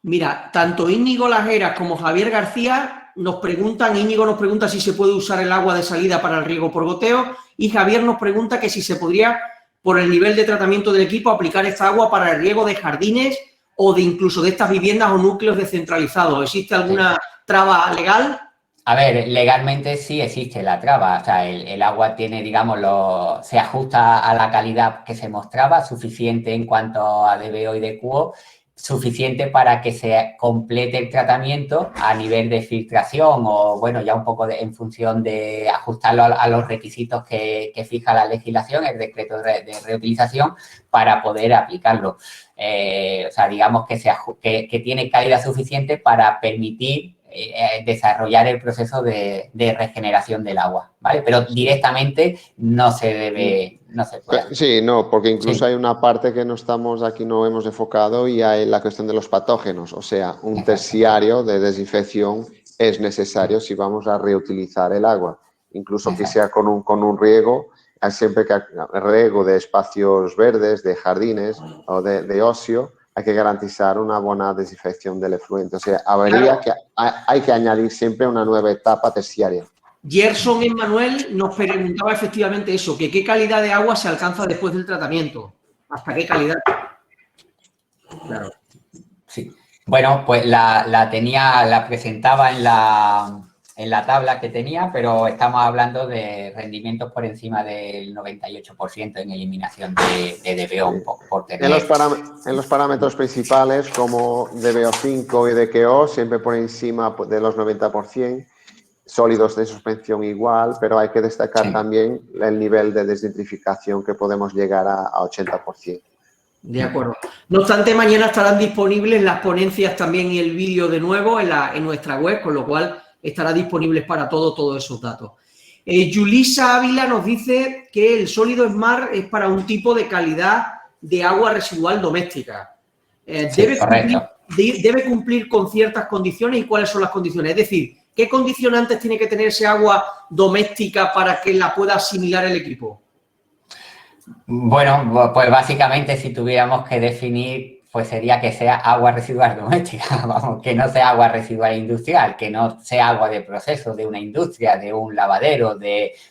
Mira, tanto Íñigo Lajeras como Javier García Íñigo nos pregunta si se puede usar el agua de salida para el riego por goteo y Javier nos pregunta que si se podría, por el nivel de tratamiento del equipo, aplicar esta agua para el riego de jardines o de incluso de estas viviendas o núcleos descentralizados. ¿Existe alguna traba legal? A ver, legalmente sí existe la traba, o sea, el agua tiene, digamos, se ajusta a la calidad que se mostraba, suficiente en cuanto a DBO y DQO, suficiente para que se complete el tratamiento a nivel de filtración o, bueno, ya un poco en función de ajustarlo a los requisitos que fija la legislación, el decreto de reutilización, para poder aplicarlo. O sea, digamos que tiene calidad suficiente para permitir desarrollar el proceso de regeneración del agua, ¿vale? Pero directamente no se puede. Sí, no, porque incluso hay una parte que no hemos enfocado y hay la cuestión de los patógenos, o sea, un terciario de desinfección es necesario si vamos a reutilizar el agua, incluso que sea con un riego, siempre que riego de espacios verdes, de jardines o de ocio, hay que garantizar una buena desinfección del efluente. O sea, hay que añadir siempre una nueva etapa terciaria. Gerson Emmanuel nos preguntaba efectivamente eso, que qué calidad de agua se alcanza después del tratamiento. ¿Hasta qué calidad? Claro. Sí. Bueno, pues la presentaba en la tabla que tenía, pero estamos hablando de rendimientos por encima del 98% en eliminación de DBO, un poco por tener... En los parámetros principales, como DBO5 y DQO, siempre por encima de los 90%, sólidos de suspensión igual, pero hay que destacar también el nivel de desnitrificación que podemos llegar a 80%. De acuerdo. No obstante, mañana estarán disponibles las ponencias también y el vídeo de nuevo en nuestra web, con lo cual estará disponibles para todos esos datos. Yulisa Ávila nos dice que el sólido Smart es para un tipo de calidad de agua residual doméstica. Debe cumplir con ciertas condiciones. ¿Y cuáles son las condiciones? Es decir, ¿qué condicionantes tiene que tener ese agua doméstica para que la pueda asimilar el equipo? Bueno, pues básicamente si tuviéramos que definir, pues sería que sea agua residual doméstica, vamos, que no sea agua residual industrial, que no sea agua de proceso de una industria, de un lavadero,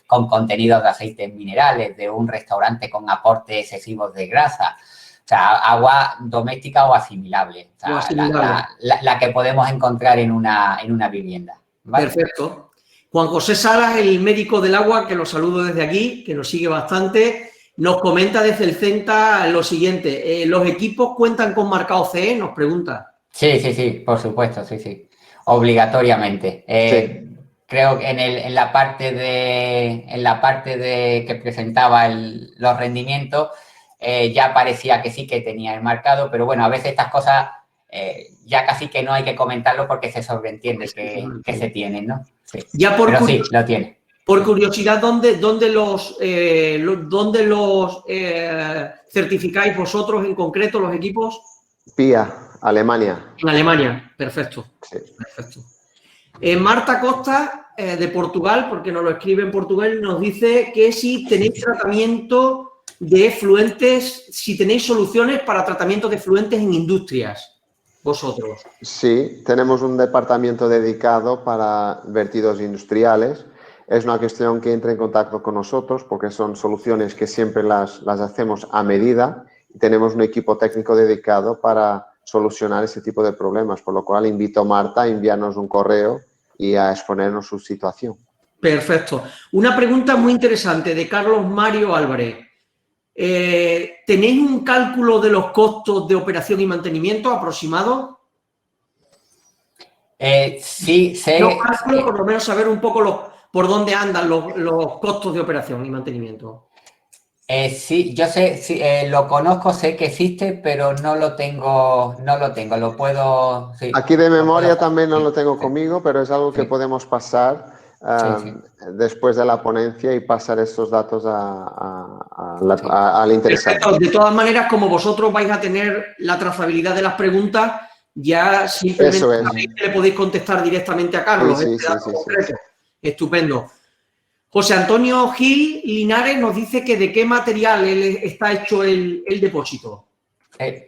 con contenidos de aceites minerales, de un restaurante con aportes excesivos de grasa. O sea, agua doméstica o asimilable. O sea, la que podemos encontrar en una vivienda. ¿Vale? Perfecto. Juan José Salas, el médico del agua, que lo saludo desde aquí, que nos sigue bastante, nos comenta desde el CENTA lo siguiente. ¿Los equipos cuentan con marcado CE? Nos pregunta. Sí, por supuesto, sí. Obligatoriamente. Creo que en la parte de que presentaba los rendimientos, ya parecía que sí que tenía el marcado, pero bueno, a veces estas cosas ya casi que no hay que comentarlo porque se sobreentiende que se tienen, ¿no? Sí. Pero sí, lo tiene. Por curiosidad, ¿dónde los certificáis vosotros en concreto, los equipos? PIA, Alemania. En Alemania, perfecto. Sí. Perfecto. Marta Costa, de Portugal, porque nos lo escribe en portugués, nos dice que si tenéis tratamiento de efluentes, si tenéis soluciones para tratamiento de efluentes en industrias, vosotros. Sí, tenemos un departamento dedicado para vertidos industriales. Es una cuestión que entra en contacto con nosotros porque son soluciones que siempre las hacemos a medida y tenemos un equipo técnico dedicado para solucionar ese tipo de problemas, por lo cual invito a Marta a enviarnos un correo y a exponernos su situación. Perfecto. Una pregunta muy interesante de Carlos Mario Álvarez. ¿Tenéis un cálculo de los costos de operación y mantenimiento aproximado? Sí, sé... No cálculo, por lo menos saber un poco por dónde andan los costos de operación y mantenimiento. Sí, yo sé, sí, lo conozco, sé que existe, pero no lo tengo, lo puedo... Sí, Aquí de memoria también no sí, lo tengo sí, conmigo, pero es algo que sí, podemos pasar sí, después de la ponencia y pasar estos datos sí. al interesado. Perfecto. De todas maneras, como vosotros vais a tener la trazabilidad de las preguntas, ya simplemente Eso es. sabéis que le podéis contestar directamente a Sí, Carlos, sí, este sí, dato sí, sí. concreto. Estupendo. José Antonio Gil Linares nos dice que de qué material está hecho el depósito.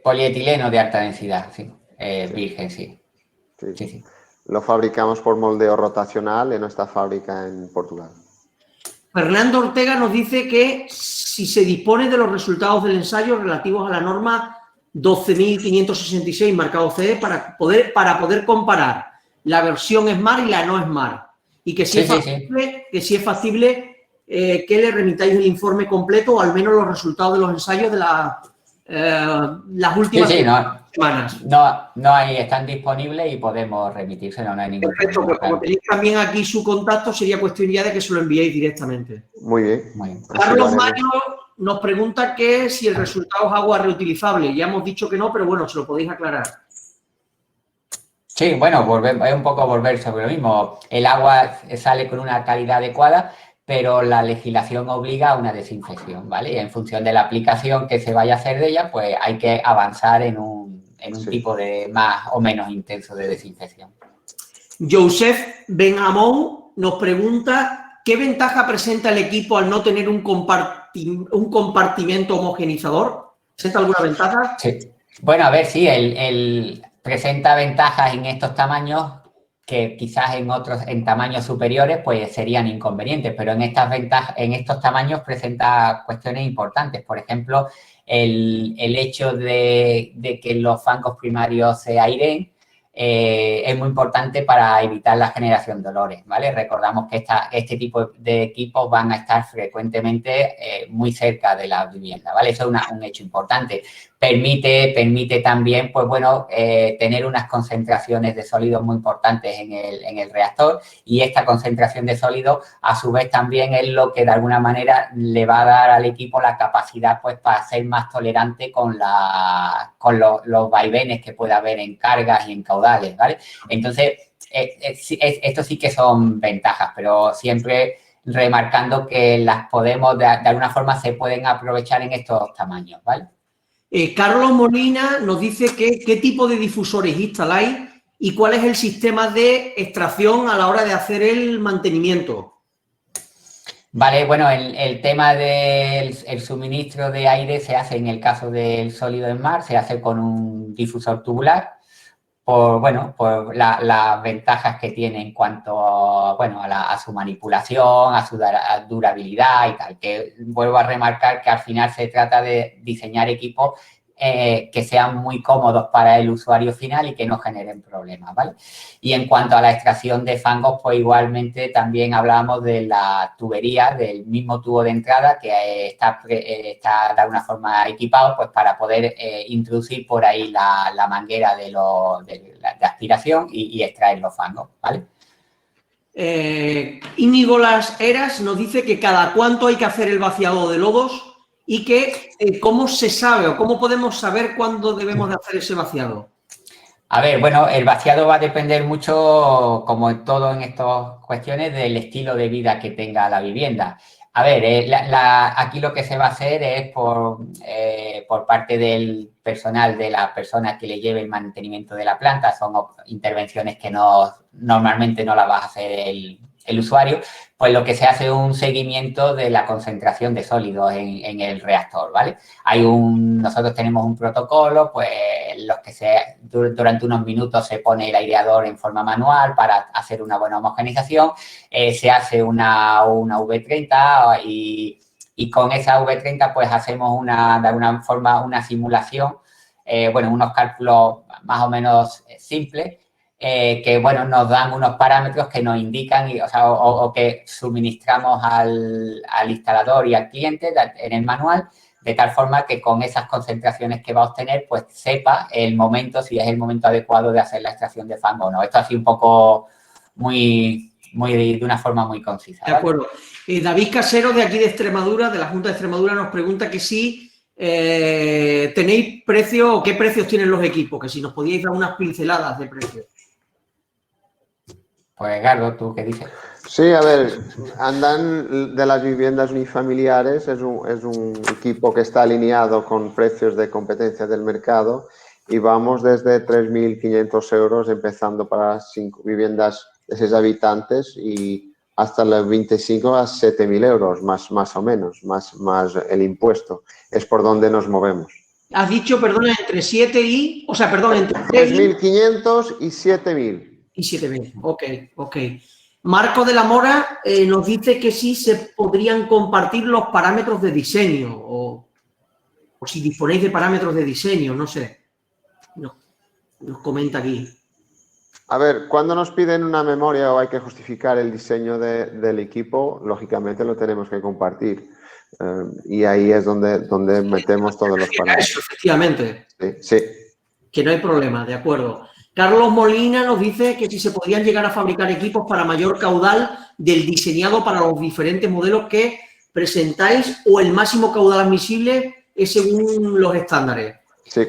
Polietileno de alta densidad, sí. Sí, Virgen, sí. sí, Sí, sí. sí. Lo fabricamos por moldeo rotacional en nuestra fábrica en Portugal. Fernando Ortega nos dice que si se dispone de los resultados del ensayo relativos a la norma 12.566 marcado CE para poder comparar la versión Smart y la no Smart. Y que si Sí, sí, sí. es factible que le remitáis el informe completo o al menos los resultados de los ensayos de las Sí, últimas sí, no, semanas. ahí están disponibles y podemos remitírselo, no hay ningún Perfecto, problema, pues como claro. tenéis también aquí su contacto, sería cuestión ya de que se lo enviéis directamente. Muy bien, Muy bien. así lo Carlos haremos. Mario nos pregunta que si el resultado es agua reutilizable. Ya hemos dicho que no, pero bueno, se lo podéis aclarar. Sí, bueno, es un poco volver sobre lo mismo. El agua sale con una calidad adecuada, pero la legislación obliga a una desinfección, ¿vale? Y en función de la aplicación que se vaya a hacer de ella, pues hay que avanzar en un Sí. tipo de más o menos intenso de desinfección. Joseph Benhamón nos pregunta ¿qué ventaja presenta el equipo al no tener un compartimento homogenizador? ¿Presenta alguna ventaja? Sí. Bueno, a ver, sí, el presenta ventajas en estos tamaños que quizás en tamaños superiores, pues serían inconvenientes, pero en estos tamaños presenta cuestiones importantes. Por ejemplo, el hecho de que los fangos primarios se aireen es muy importante para evitar la generación de olores, ¿vale? Recordamos que este tipo de equipos van a estar frecuentemente muy cerca de la vivienda, ¿vale? Eso es un hecho importante. Permite también, pues bueno, tener unas concentraciones de sólidos muy importantes en el reactor y esta concentración de sólidos, a su vez, también es lo que de alguna manera le va a dar al equipo la capacidad, pues, para ser más tolerante con los vaivenes que pueda haber en cargas y en caudales, ¿vale? Entonces, esto sí que son ventajas, pero siempre remarcando que las podemos, de alguna forma, se pueden aprovechar en estos tamaños, ¿vale? Carlos Molina nos dice qué tipo de difusores instaláis y cuál es el sistema de extracción a la hora de hacer el mantenimiento. Vale, bueno, el tema del suministro de aire se hace en el caso del sólido en mar, se hace con un difusor tubular por las ventajas que tiene en cuanto a su manipulación, a su durabilidad y tal, que vuelvo a remarcar que al final se trata de diseñar equipos que sean muy cómodos para el usuario final y que no generen problemas, ¿vale? Y en cuanto a la extracción de fangos, pues igualmente también hablamos de la tubería, del mismo tubo de entrada que está de alguna forma equipado pues para poder introducir por ahí la manguera de aspiración y extraer los fangos, ¿vale? Íñigo Las Heras nos dice que cada cuánto hay que hacer el vaciado de lodos y que cómo se sabe o cómo podemos saber cuándo debemos de hacer ese vaciado. A ver, bueno, el vaciado va a depender mucho, como en todo en estas cuestiones, del estilo de vida que tenga la vivienda. A ver, aquí lo que se va a hacer es por parte del personal, de la persona que le lleve el mantenimiento de la planta, son intervenciones que normalmente no las va a hacer el usuario, pues lo que se hace es un seguimiento de la concentración de sólidos en el reactor, ¿vale? Nosotros tenemos un protocolo, pues durante unos minutos se pone el aireador en forma manual para hacer una buena homogenización, se hace una V30 y con esa V30 pues hacemos de alguna forma una simulación, unos cálculos más o menos simples que, bueno, nos dan unos parámetros que nos indican, o que suministramos al instalador y al cliente en el manual, de tal forma que con esas concentraciones que va a obtener, pues sepa el momento, si es el momento adecuado de hacer la extracción de fango o no. Esto así un poco de una forma muy concisa, ¿vale? De acuerdo. David Casero, de aquí de Extremadura, de la Junta de Extremadura, nos pregunta que si tenéis precios o qué precios tienen los equipos, que si nos podíais dar unas pinceladas de precios. Pues, Gardo, ¿tú qué dices? Sí, a ver, andan de las viviendas unifamiliares, es un equipo que está alineado con precios de competencia del mercado y vamos desde 3.500 euros empezando para 5 viviendas de 6 habitantes y hasta los 25 a 7.000 euros, más o menos, más el impuesto. Es por donde nos movemos. Has dicho, perdona, entre 7 y... O sea, perdón, entre 3.500 y 7.000. Y 7.000, ok. Marco de la Mora nos dice que sí se podrían compartir los parámetros de diseño o si disponéis de parámetros de diseño, no sé. Nos comenta aquí. A ver, cuando nos piden una memoria o hay que justificar el diseño del equipo, lógicamente lo tenemos que compartir. Y ahí es donde metemos todos los parámetros. Eso, efectivamente. Sí. Que no hay problema, de acuerdo. Carlos Molina nos dice que si se podían llegar a fabricar equipos para mayor caudal del diseñado para los diferentes modelos que presentáis o el máximo caudal admisible es según los estándares. Sí,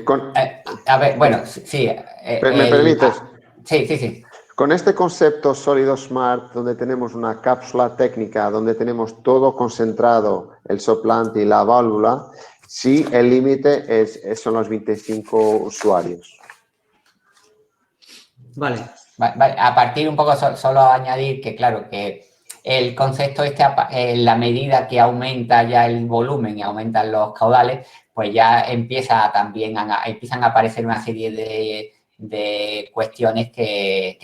a ver, bueno, sí. ¿Me permites? Sí. Con este concepto sólido smart, donde tenemos una cápsula técnica, donde tenemos todo concentrado, el soplante y la válvula, sí, el límite son los 25 usuarios. Vale. A partir un poco, solo añadir que, claro, que el concepto en la medida que aumenta ya el volumen y aumentan los caudales, pues ya empiezan a aparecer una serie de cuestiones que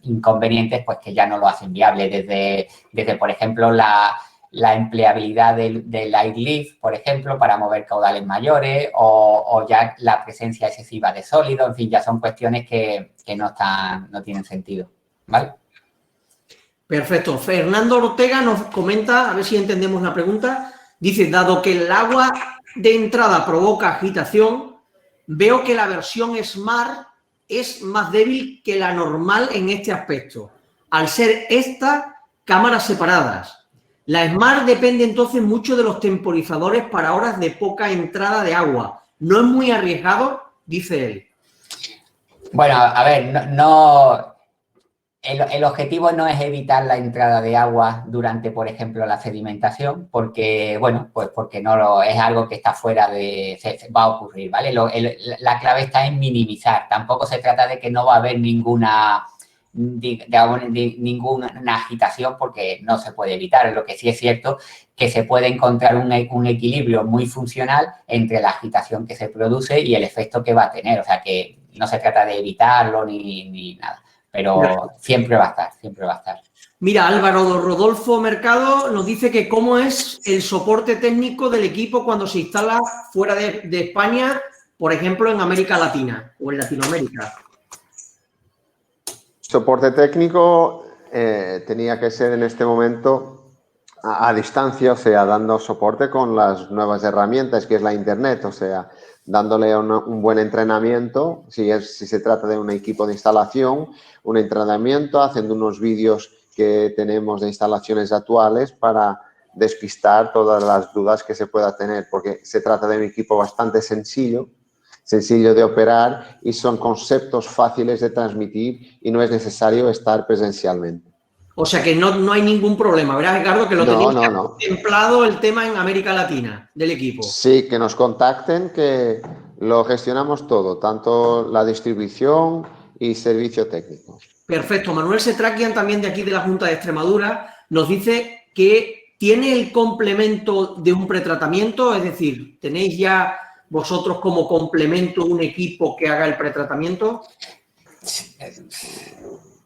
inconvenientes, pues que ya no lo hacen viable, desde por ejemplo, la empleabilidad del light lift, por ejemplo, para mover caudales mayores o ya la presencia excesiva de sólido, en fin, ya son cuestiones que no tienen sentido, ¿vale? Perfecto. Fernando Ortega nos comenta, a ver si entendemos la pregunta, dice, dado que el agua de entrada provoca agitación, veo que la versión Smart es más débil que la normal en este aspecto, al ser estas cámaras separadas. La Smart depende entonces mucho de los temporizadores para horas de poca entrada de agua. ¿No es muy arriesgado? Dice él. Bueno, a ver, el objetivo no es evitar la entrada de agua durante, por ejemplo, la sedimentación, porque, bueno, pues porque no es algo que está fuera va a ocurrir, ¿vale? La clave está en minimizar. Tampoco se trata de que no va a haber ninguna agitación porque no se puede evitar. Lo que sí es cierto que se puede encontrar un equilibrio muy funcional entre la agitación que se produce y el efecto que va a tener. O sea, que no se trata de evitarlo ni nada. Pero siempre va a estar. Mira, Álvaro Rodolfo Mercado nos dice que cómo es el soporte técnico del equipo cuando se instala fuera de España, por ejemplo, en América Latina o en Latinoamérica. Soporte técnico tenía que ser en este momento a distancia, o sea, dando soporte con las nuevas herramientas que es la Internet, o sea, dándole un buen entrenamiento, si se trata de un equipo de instalación, un entrenamiento, haciendo unos vídeos que tenemos de instalaciones actuales para despistar todas las dudas que se pueda tener, porque se trata de un equipo bastante sencillo de operar y son conceptos fáciles de transmitir y no es necesario estar presencialmente. O sea que no hay ningún problema, ¿verdad, Ricardo? Que lo tenéis contemplado el tema en América Latina del equipo. Sí, que nos contacten, que lo gestionamos todo, tanto la distribución y servicio técnico. Perfecto. Manuel Setraquian, también de aquí de la Junta de Extremadura, nos dice que tiene el complemento de un pretratamiento, es decir, ¿tenéis ya vosotros como complemento un equipo que haga el pretratamiento?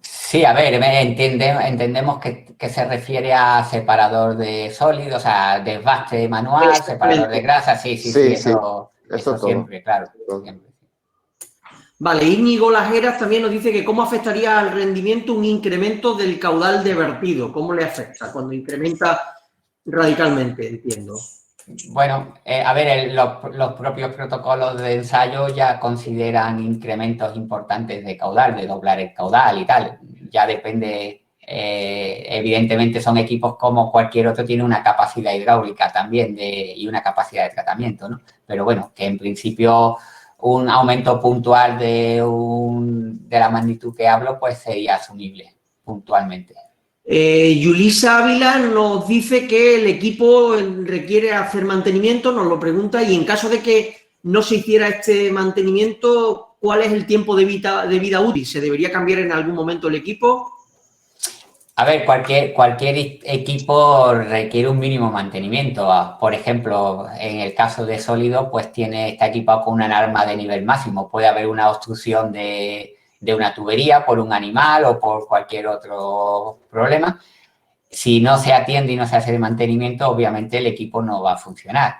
Sí, a ver, entendemos que se refiere a separador de sólidos, o sea, desbaste manual, separador de grasa, sí, eso siempre, claro. Siempre. Vale, Íñigo Lajeras también nos dice que cómo afectaría al rendimiento un incremento del caudal de vertido. ¿Cómo le afecta cuando incrementa radicalmente, entiendo? Bueno, a ver, los propios protocolos de ensayo ya consideran incrementos importantes de caudal, de doblar el caudal y tal. Ya depende, evidentemente son equipos como cualquier otro, tiene una capacidad hidráulica también y una capacidad de tratamiento, ¿no? Pero bueno, que en principio un aumento puntual de la magnitud que hablo, pues sería asumible puntualmente. Yulisa Ávila nos dice que el equipo requiere hacer mantenimiento, nos lo pregunta, y en caso de que no se hiciera este mantenimiento, ¿cuál es el tiempo de vida útil? ¿Se debería cambiar en algún momento el equipo? A ver, cualquier equipo requiere un mínimo mantenimiento. Por ejemplo, en el caso de sólido, pues está equipado con una alarma de nivel máximo. Puede haber una obstrucción de una tubería por un animal o por cualquier otro problema. Si no se atiende y no se hace de mantenimiento, obviamente el equipo no va a funcionar.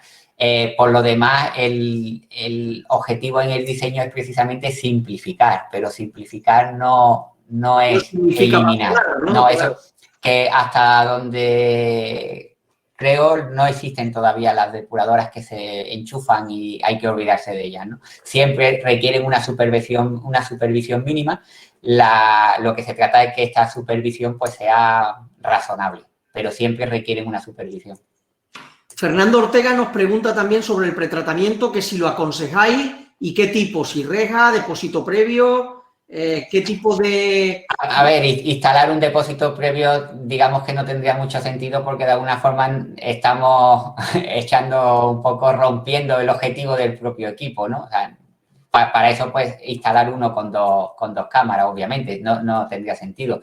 Por lo demás, el objetivo en el diseño es precisamente simplificar, pero simplificar no es eliminar. No, eso que hasta donde creo no existen todavía las depuradoras que se enchufan y hay que olvidarse de ellas, ¿no? Siempre requieren una supervisión mínima. Lo que se trata es que esta supervisión pues sea razonable, pero siempre requieren una supervisión. Fernando Ortega nos pregunta también sobre el pretratamiento, que si lo aconsejáis y qué tipo, si reja, depósito previo, qué tipo de... A ver, instalar un depósito previo, digamos que no tendría mucho sentido porque de alguna forma estamos echando un poco, rompiendo el objetivo del propio equipo, ¿no? O sea, para eso, pues, instalar uno con dos cámaras, obviamente, no tendría sentido.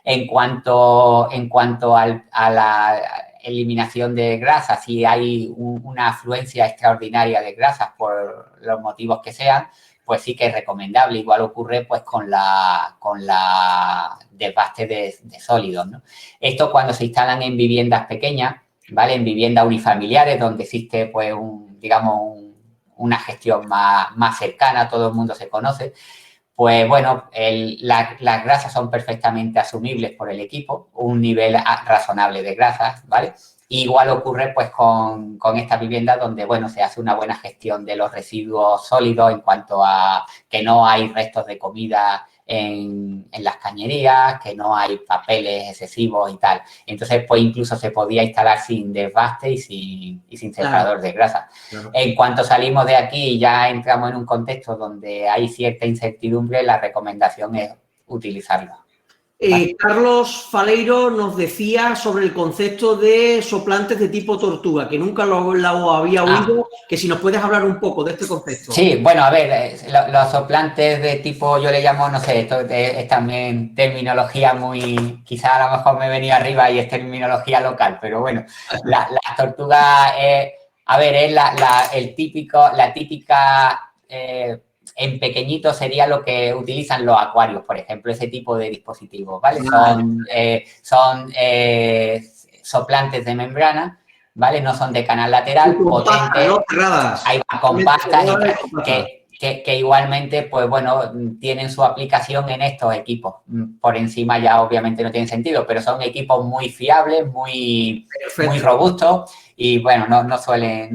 En cuanto a la eliminación de grasas, si hay una afluencia extraordinaria de grasas por los motivos que sean, pues sí que es recomendable. Igual ocurre pues con la desbaste de sólidos, ¿no? Esto cuando se instalan en viviendas pequeñas, ¿vale? En viviendas unifamiliares donde existe pues una gestión más cercana, todo el mundo se conoce, pues bueno, las grasas son perfectamente asumibles por el equipo, un nivel razonable de grasas, ¿vale? Igual ocurre pues con estas viviendas donde, bueno, se hace una buena gestión de los residuos sólidos en cuanto a que no hay restos de comida en las cañerías, que no hay papeles excesivos y tal. Entonces, pues incluso se podía instalar sin desbaste y sin separador de grasa. Claro. En cuanto salimos de aquí y ya entramos en un contexto donde hay cierta incertidumbre, la recomendación es utilizarlo. Carlos Faleiro nos decía sobre el concepto de soplantes de tipo tortuga, que nunca lo había oído, que si nos puedes hablar un poco de este concepto. Sí, bueno, a ver, los soplantes de tipo, yo le llamo, no sé, esto es también terminología muy, quizá a lo mejor me he venido arriba y es terminología local, pero bueno, la tortuga, a ver, es la típica... en pequeñito sería lo que utilizan los acuarios, por ejemplo, ese tipo de dispositivos, ¿vale? Son soplantes de membrana, ¿vale? No son de canal lateral, potentes, hay compactas que igualmente, pues bueno, tienen su aplicación en estos equipos. Por encima ya obviamente no tienen sentido, pero son equipos muy fiables, muy robustos y bueno, no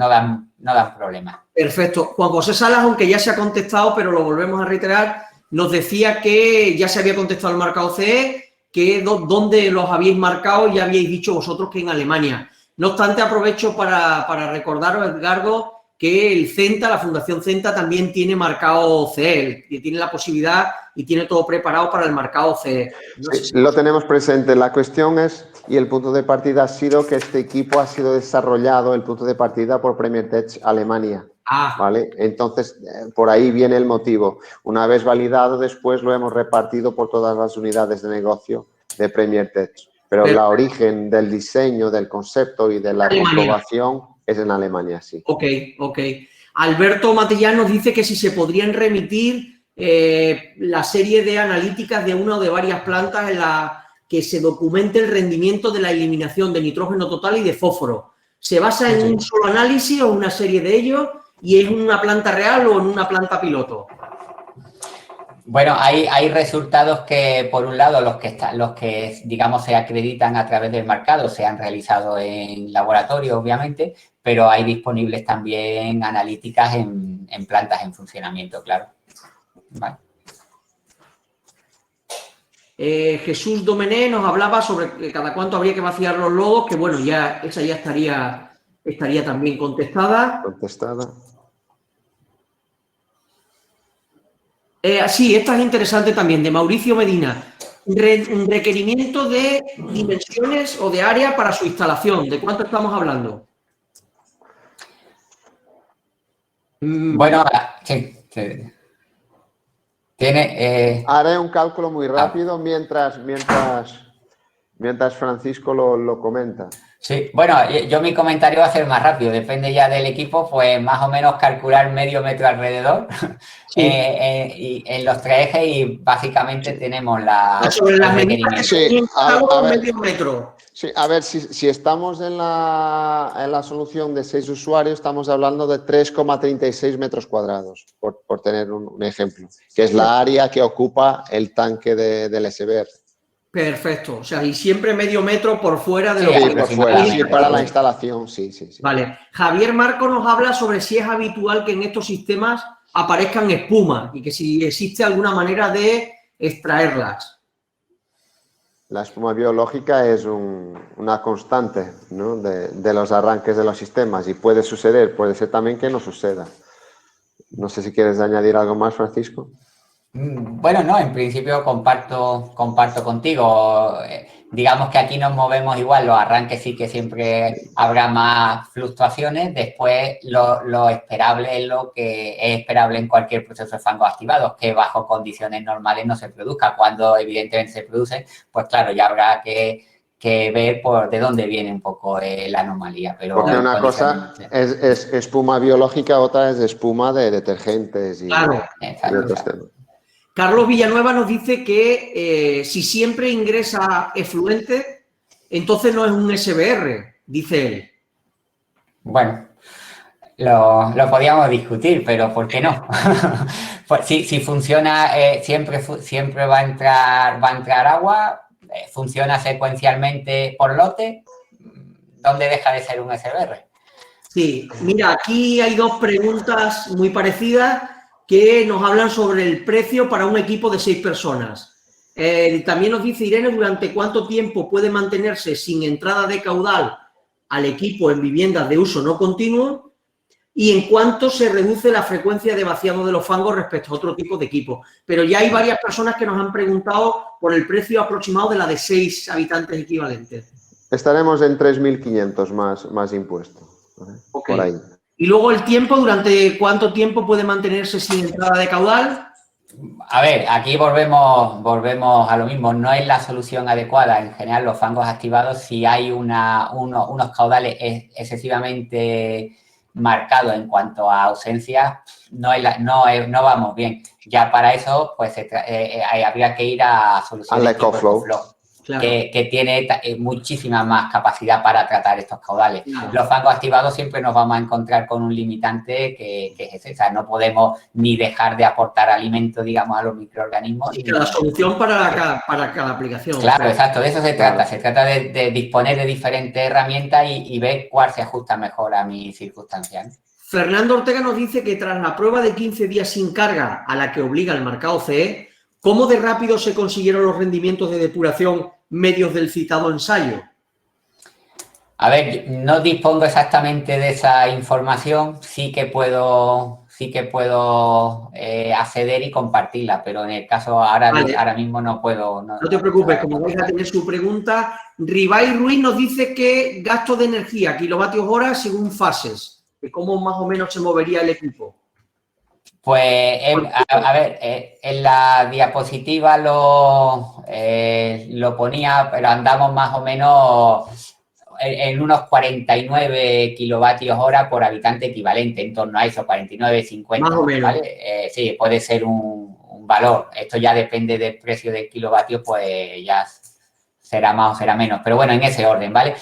dan problemas. Perfecto. Juan José Salas, aunque ya se ha contestado, pero lo volvemos a reiterar, nos decía que ya se había contestado el marcado CE, que dónde los habíais marcado, ya habíais dicho vosotros que en Alemania. No obstante, aprovecho para recordaros, Edgardo, que el CENTA, la Fundación CENTA, también tiene marcado CE, que tiene la posibilidad y tiene todo preparado para el marcado CE. No sé si... Lo tenemos presente. La cuestión es, y el punto de partida ha sido que este equipo ha sido desarrollado, el punto de partida por Premier Tech Alemania. ¿Vale? Entonces, por ahí viene el motivo. Una vez validado, después lo hemos repartido por todas las unidades de negocio de Premier Tech. Pero la origen del diseño, del concepto y de la comprobación es en Alemania, sí. Ok. Alberto Matellán nos dice que si se podrían remitir la serie de analíticas de una o de varias plantas en la que se documente el rendimiento de la eliminación de nitrógeno total y de fósforo. ¿Se basa en un solo análisis o una serie de ellos? ¿Y es una planta real o en una planta piloto? Bueno, hay resultados que, por un lado, los que digamos se acreditan a través del mercado se han realizado en laboratorio, obviamente, pero hay disponibles también analíticas en plantas en funcionamiento, claro. Vale. Jesús Domené nos hablaba sobre cada cuánto habría que vaciar los lodos, que bueno, esa ya estaría también contestada. Sí, esta es interesante también, de Mauricio Medina. Requerimiento de dimensiones o de área para su instalación. ¿De cuánto estamos hablando? Bueno, sí. Haré un cálculo muy rápido mientras Francisco lo comenta. Sí, bueno, yo mi comentario va a ser más rápido, depende ya del equipo, pues más o menos calcular medio metro alrededor Sí. y en los tres ejes y básicamente tenemos sobre las medidas sí, medio metro. Sí, a ver, si estamos en la solución de 6 usuarios, estamos hablando de 3,36 metros cuadrados, por tener un ejemplo, que es la área que ocupa el tanque del SBR. Perfecto, o sea, y siempre medio metro por fuera de sí, lo que... por fuera, sí, para la instalación, sí. Vale, Javier Marco nos habla sobre si es habitual que en estos sistemas aparezcan espumas y que si existe alguna manera de extraerlas. La espuma biológica es una constante, ¿no? de los arranques de los sistemas y puede suceder, puede ser también que no suceda. No sé si quieres añadir algo más, Francisco. Bueno, no, en principio comparto contigo. Digamos que aquí nos movemos igual, los arranques sí que siempre habrá más fluctuaciones. Después lo esperable es lo que es esperable en cualquier proceso de fangos activados, que bajo condiciones normales no se produzca. Cuando evidentemente se produce, pues claro, ya habrá que ver de dónde viene un poco la anomalía. Pero porque una cosa es espuma biológica, otra es espuma de detergentes y otros temas. Carlos Villanueva nos dice que si siempre ingresa efluente, entonces no es un SBR, dice él. Bueno, lo podíamos discutir, pero ¿por qué no? Pues si funciona, siempre va a entrar agua, funciona secuencialmente por lote, ¿dónde deja de ser un SBR? Sí, mira, aquí hay dos preguntas muy parecidas que nos hablan sobre el precio para un equipo de 6 personas. También nos dice Irene durante cuánto tiempo puede mantenerse sin entrada de caudal al equipo en viviendas de uso no continuo y en cuánto se reduce la frecuencia de vaciado de los fangos respecto a otro tipo de equipo. Pero ya hay varias personas que nos han preguntado por el precio aproximado de la de 6 habitantes equivalentes. Estaremos en 3.500 más impuestos. Okay. Por ahí. Y luego el tiempo, ¿durante cuánto tiempo puede mantenerse sin entrada de caudal? A ver, aquí volvemos a lo mismo. No es la solución adecuada. En general, los fangos activados, si hay unos caudales excesivamente marcados en cuanto a ausencia, no vamos bien. Ya para eso, pues habría que ir a soluciones al EcoFlow. Claro. Que tiene muchísima más capacidad para tratar estos caudales. Claro. Los fangos activados siempre nos vamos a encontrar con un limitante que es ese. O sea, no podemos ni dejar de aportar alimento, digamos, a los microorganismos. Y la solución para cada aplicación. Claro, exacto, de eso se trata. Claro. Se trata de disponer de diferentes herramientas y ver cuál se ajusta mejor a mi circunstancia, ¿no? Fernando Ortega nos dice que tras la prueba de 15 días sin carga a la que obliga el marcado CE, ¿cómo de rápido se consiguieron los rendimientos de depuración medios del citado ensayo? A ver, no dispongo exactamente de esa información, sí que puedo acceder y compartirla, pero en el caso ahora mismo no puedo. No te preocupes, como vais a tener su pregunta. Ribay Ruiz nos dice que gasto de energía, kilovatios hora según fases, que cómo más o menos se movería el equipo. Pues, a ver, en la diapositiva lo ponía, pero andamos más o menos en unos 49 kilovatios hora por habitante equivalente, en torno a eso, 49, 50. Más o menos. ¿Vale? Sí, puede ser un valor. Esto ya depende del precio del kilovatio, pues ya será más o será menos. Pero bueno, en ese orden, ¿vale?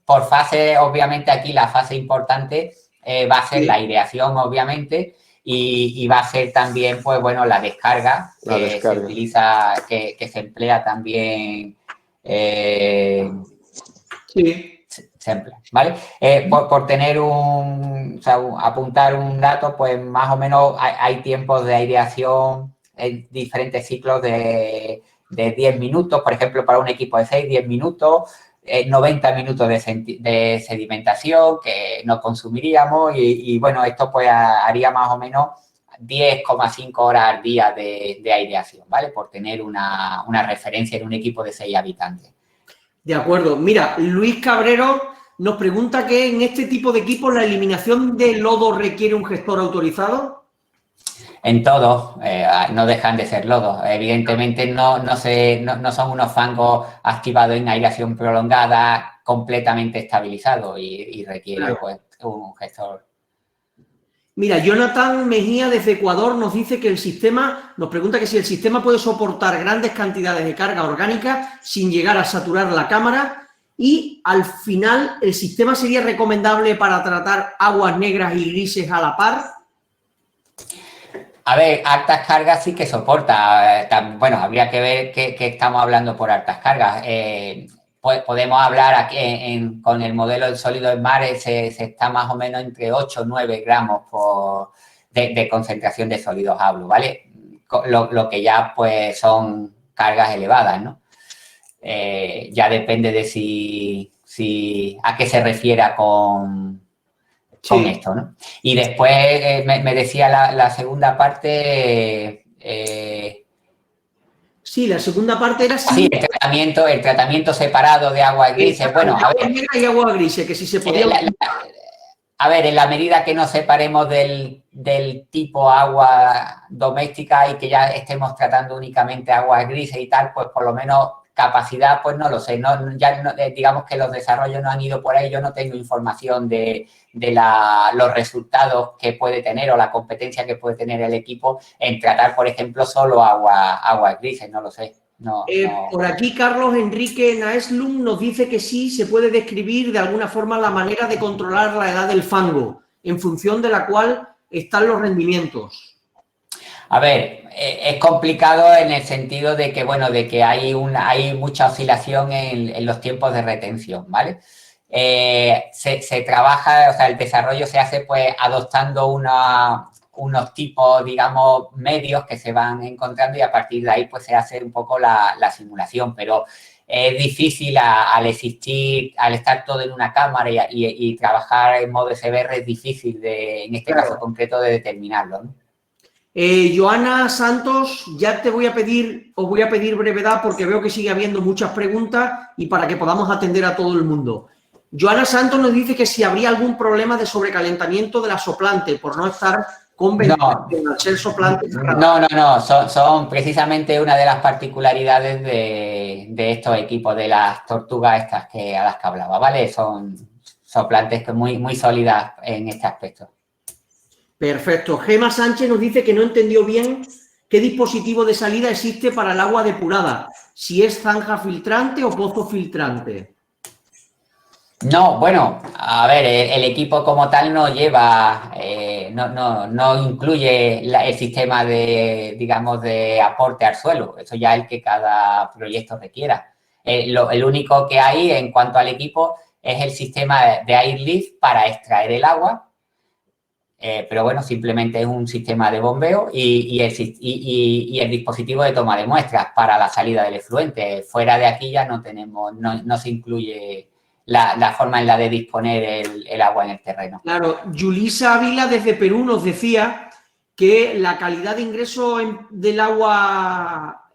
Por fase, obviamente aquí la fase importante va a ser la aireación, obviamente. y va a ser también, pues bueno, la descarga que se utiliza, que se emplea también. Sí. Siempre, ¿vale? Por tener apuntar un dato, pues más o menos hay tiempos de aireación en diferentes ciclos de 10 minutos, por ejemplo, para un equipo de 6, 10 minutos, 90 minutos de sedimentación que no consumiríamos y bueno, esto pues haría más o menos 10,5 horas al día de aireación, ¿vale? Por tener una referencia en un equipo de 6 habitantes. De acuerdo. Mira, Luis Cabrero nos pregunta que en este tipo de equipos la eliminación de lodo requiere un gestor autorizado. En todos, no dejan de ser lodos. Evidentemente no son unos fangos activados en aireación prolongada, completamente estabilizados y requiere pues un gestor. Mira, Jonathan Mejía desde Ecuador nos dice que nos pregunta que si el sistema puede soportar grandes cantidades de carga orgánica sin llegar a saturar la cámara y al final el sistema sería recomendable para tratar aguas negras y grises a la par. A ver, altas cargas sí que soporta. Bueno, habría que ver qué estamos hablando por altas cargas. Podemos hablar aquí con el modelo del sólido en mar, se está más o menos entre 8 o 9 gramos de concentración de sólidos, hablo, ¿vale? Lo que ya pues son cargas elevadas, ¿no? Ya depende de a qué se refiera con esto, ¿no? Y después me decía la segunda parte... Sí, la segunda parte era... Sí, el tratamiento separado de agua grises. Bueno, a ver... Y agua grise, que si se podía... A ver, en la medida que nos separemos del tipo agua doméstica y que ya estemos tratando únicamente aguas grises y tal, pues por lo menos capacidad, pues no lo sé. Digamos que los desarrollos no han ido por ahí. Yo no tengo información de los resultados que puede tener o la competencia que puede tener el equipo en tratar, por ejemplo, solo aguas grises. No lo sé. No. Por aquí Carlos Enrique Naeslum nos dice que sí se puede describir de alguna forma la manera de controlar la edad del fango, en función de la cual están los rendimientos. A ver, es complicado en el sentido de que, bueno, de que hay mucha oscilación en los tiempos de retención, ¿vale? Se trabaja, o sea, el desarrollo se hace pues adoptando unos tipos, digamos, medios que se van encontrando y a partir de ahí pues se hace un poco la simulación, pero es difícil al estar todo en una cámara y trabajar en modo SBR es difícil en este caso concreto de determinarlo, ¿no? Joana Santos, ya os voy a pedir brevedad porque veo que sigue habiendo muchas preguntas y para que podamos atender a todo el mundo. Joana Santos nos dice que si habría algún problema de sobrecalentamiento de la soplante por no estar con ventilación al ser soplante. No, son precisamente una de las particularidades de estos equipos, de las tortugas estas a las que hablaba, ¿vale? Son soplantes muy, muy sólidas en este aspecto. Perfecto. Gema Sánchez nos dice que no entendió bien qué dispositivo de salida existe para el agua depurada, si es zanja filtrante o pozo filtrante. No, bueno, a ver, el equipo como tal no lleva, no incluye el sistema digamos, de aporte al suelo. Eso ya es el que cada proyecto requiera. El único que hay en cuanto al equipo es el sistema de airlift para extraer el agua. Pero bueno, simplemente es un sistema de bombeo y el dispositivo de toma de muestras para la salida del efluente. Fuera de aquí ya no se incluye la forma en la de disponer el agua en el terreno. Claro, Yulisa Ávila desde Perú nos decía que la calidad de ingreso del agua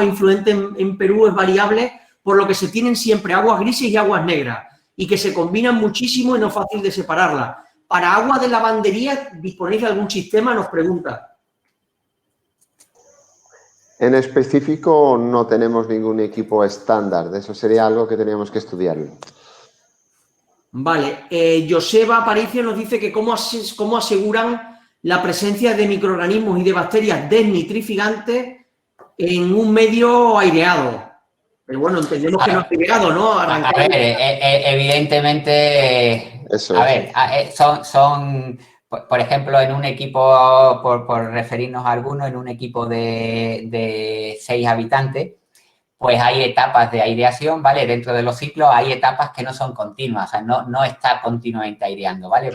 influente en Perú es variable, por lo que se tienen siempre aguas grises y aguas negras, y que se combinan muchísimo y no es fácil de separarla. ¿Para agua de lavandería disponéis de algún sistema? Nos pregunta. En específico no tenemos ningún equipo estándar, eso sería algo que teníamos que estudiarlo. Vale, Joseba Aparicio nos dice que cómo aseguran la presencia de microorganismos y de bacterias desnitrificantes en un medio aireado. Pero bueno, entendemos que no ha aireado, ¿no? A ver, evidentemente, son por ejemplo, en un equipo, por referirnos a alguno, en un equipo de 6 habitantes, pues hay etapas de aireación, ¿vale? Dentro de los ciclos hay etapas que no son continuas, o sea, no está continuamente aireando, ¿vale?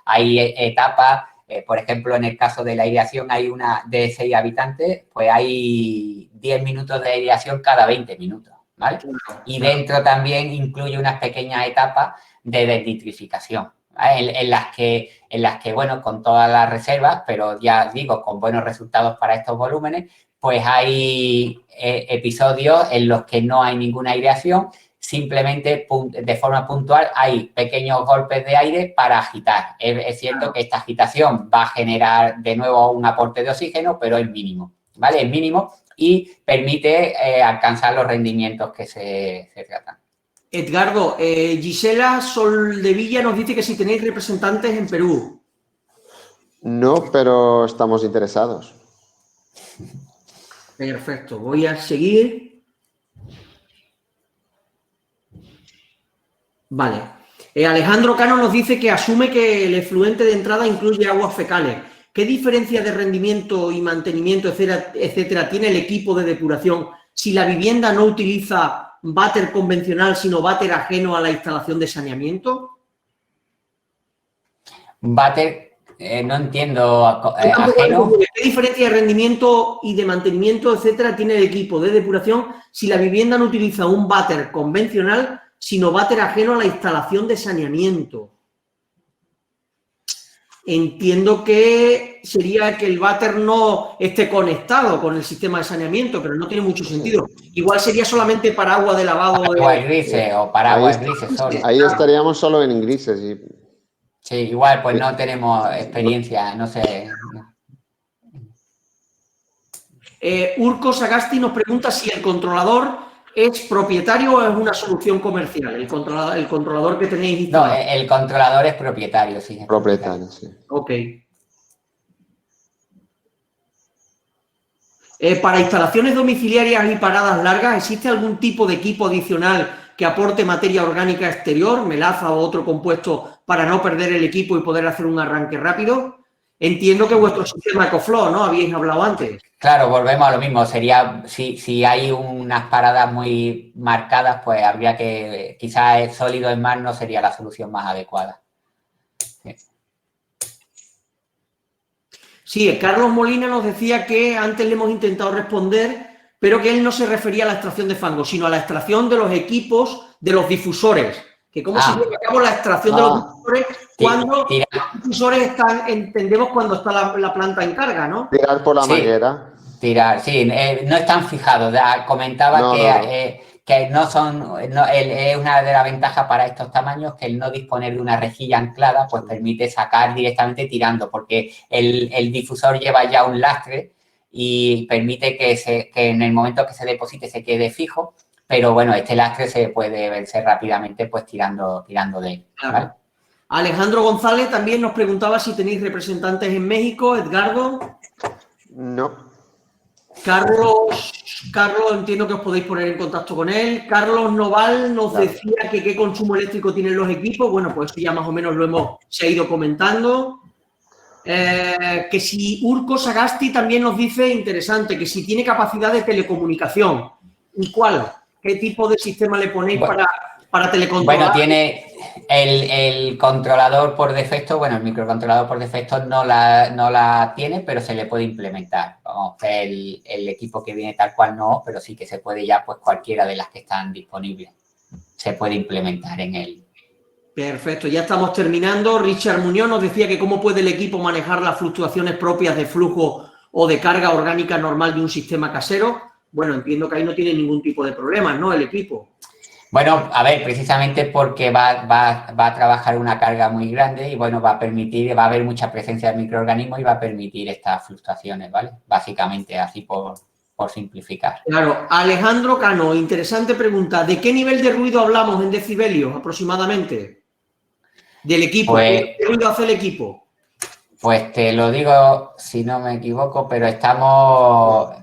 Hay etapas, por ejemplo, en el caso de la aireación hay una de 6 habitantes, pues hay 10 minutos de aireación cada 20 minutos, ¿vale? Y dentro también incluye unas pequeñas etapas de desnitrificación, ¿vale? En las que, bueno, con todas las reservas, pero ya digo, con buenos resultados para estos volúmenes, pues hay episodios en los que no hay ninguna aireación, simplemente de forma puntual hay pequeños golpes de aire para agitar. Es cierto que esta agitación va a generar de nuevo un aporte de oxígeno, pero es mínimo, ¿vale? Es mínimo y permite alcanzar los rendimientos que se tratan. Edgardo, Gisela Soldevilla nos dice que si tenéis representantes en Perú. No, pero estamos interesados. Perfecto, voy a seguir. Vale. Alejandro Cano nos dice que asume que el efluente de entrada incluye aguas fecales. ¿Qué diferencia de rendimiento y mantenimiento, etcétera, tiene el equipo de depuración si la vivienda no utiliza váter convencional, sino váter ajeno a la instalación de saneamiento? Váter... no entiendo, ajeno. ¿Qué diferencia de rendimiento y de mantenimiento, etcétera, tiene el equipo de depuración si la vivienda no utiliza un váter convencional, sino váter ajeno a la instalación de saneamiento? Entiendo que sería que el váter no esté conectado con el sistema de saneamiento, pero no tiene mucho sentido. Igual sería solamente para agua de lavado. Para agua grises o para aguas grises solo. Ahí estaríamos solo en grises. Sí, igual, pues no tenemos experiencia, no sé. Urco Sagasti nos pregunta si el controlador es propietario o es una solución comercial, el controlador que tenéis instalado. No, el controlador es propietario, sí. Propietario, sí. Ok. Para instalaciones domiciliarias y paradas largas, ¿existe algún tipo de equipo adicional que aporte materia orgánica exterior, melaza o otro compuesto para no perder el equipo y poder hacer un arranque rápido? Entiendo que vuestro sistema EcoFlow, ¿no? Habíais hablado antes. Claro, volvemos a lo mismo. Sería, si hay unas paradas muy marcadas, pues habría que, quizás el sólido en mar no sería la solución más adecuada. Sí, Carlos Molina nos decía que antes le hemos intentado responder, pero que él no se refería a la extracción de fango, sino a la extracción de los equipos de los difusores. Que cómo se lleva a cabo la extracción de los difusores cuando los difusores están, entendemos, cuando está la planta en carga, ¿no? Tirar por la manguera. Tirar, sí, no están fijados. Comentaba que no son, es una de las ventajas para estos tamaños que el no disponer de una rejilla anclada pues permite sacar directamente tirando, porque el difusor lleva ya un lastre y permite que en el momento que se deposite se quede fijo, pero bueno, este lastre se puede vencer rápidamente pues tirando de él, ¿vale? Claro. Alejandro González también nos preguntaba si tenéis representantes en México. Edgardo. No. Carlos, entiendo que os podéis poner en contacto con él. Carlos Noval nos decía que qué consumo eléctrico tienen los equipos. Bueno, pues ya más o menos se ha ido comentando. Que si Urco Sagasti también nos dice, interesante, que si tiene capacidad de telecomunicación. ¿Y cuál? ¿Qué tipo de sistema le ponéis para telecontrolar? Bueno, tiene el controlador por defecto, bueno, el microcontrolador por defecto no la tiene, pero se le puede implementar. Vamos, el equipo que viene tal cual no, pero sí que se puede ya, pues cualquiera de las que están disponibles se puede implementar en él. Perfecto, ya estamos terminando. Richard Muñoz nos decía que cómo puede el equipo manejar las fluctuaciones propias de flujo o de carga orgánica normal de un sistema casero. Bueno, entiendo que ahí no tiene ningún tipo de problemas, ¿no? El equipo. Bueno, a ver, precisamente porque va a trabajar una carga muy grande y, bueno, va a haber mucha presencia de microorganismos y va a permitir estas fluctuaciones, ¿vale? Básicamente, así por simplificar. Claro. Alejandro Cano, interesante pregunta. ¿De qué nivel de ruido hablamos en decibelios aproximadamente? Del equipo. Pues, ¿qué ruido hace el equipo? Pues te lo digo, si no me equivoco, pero estamos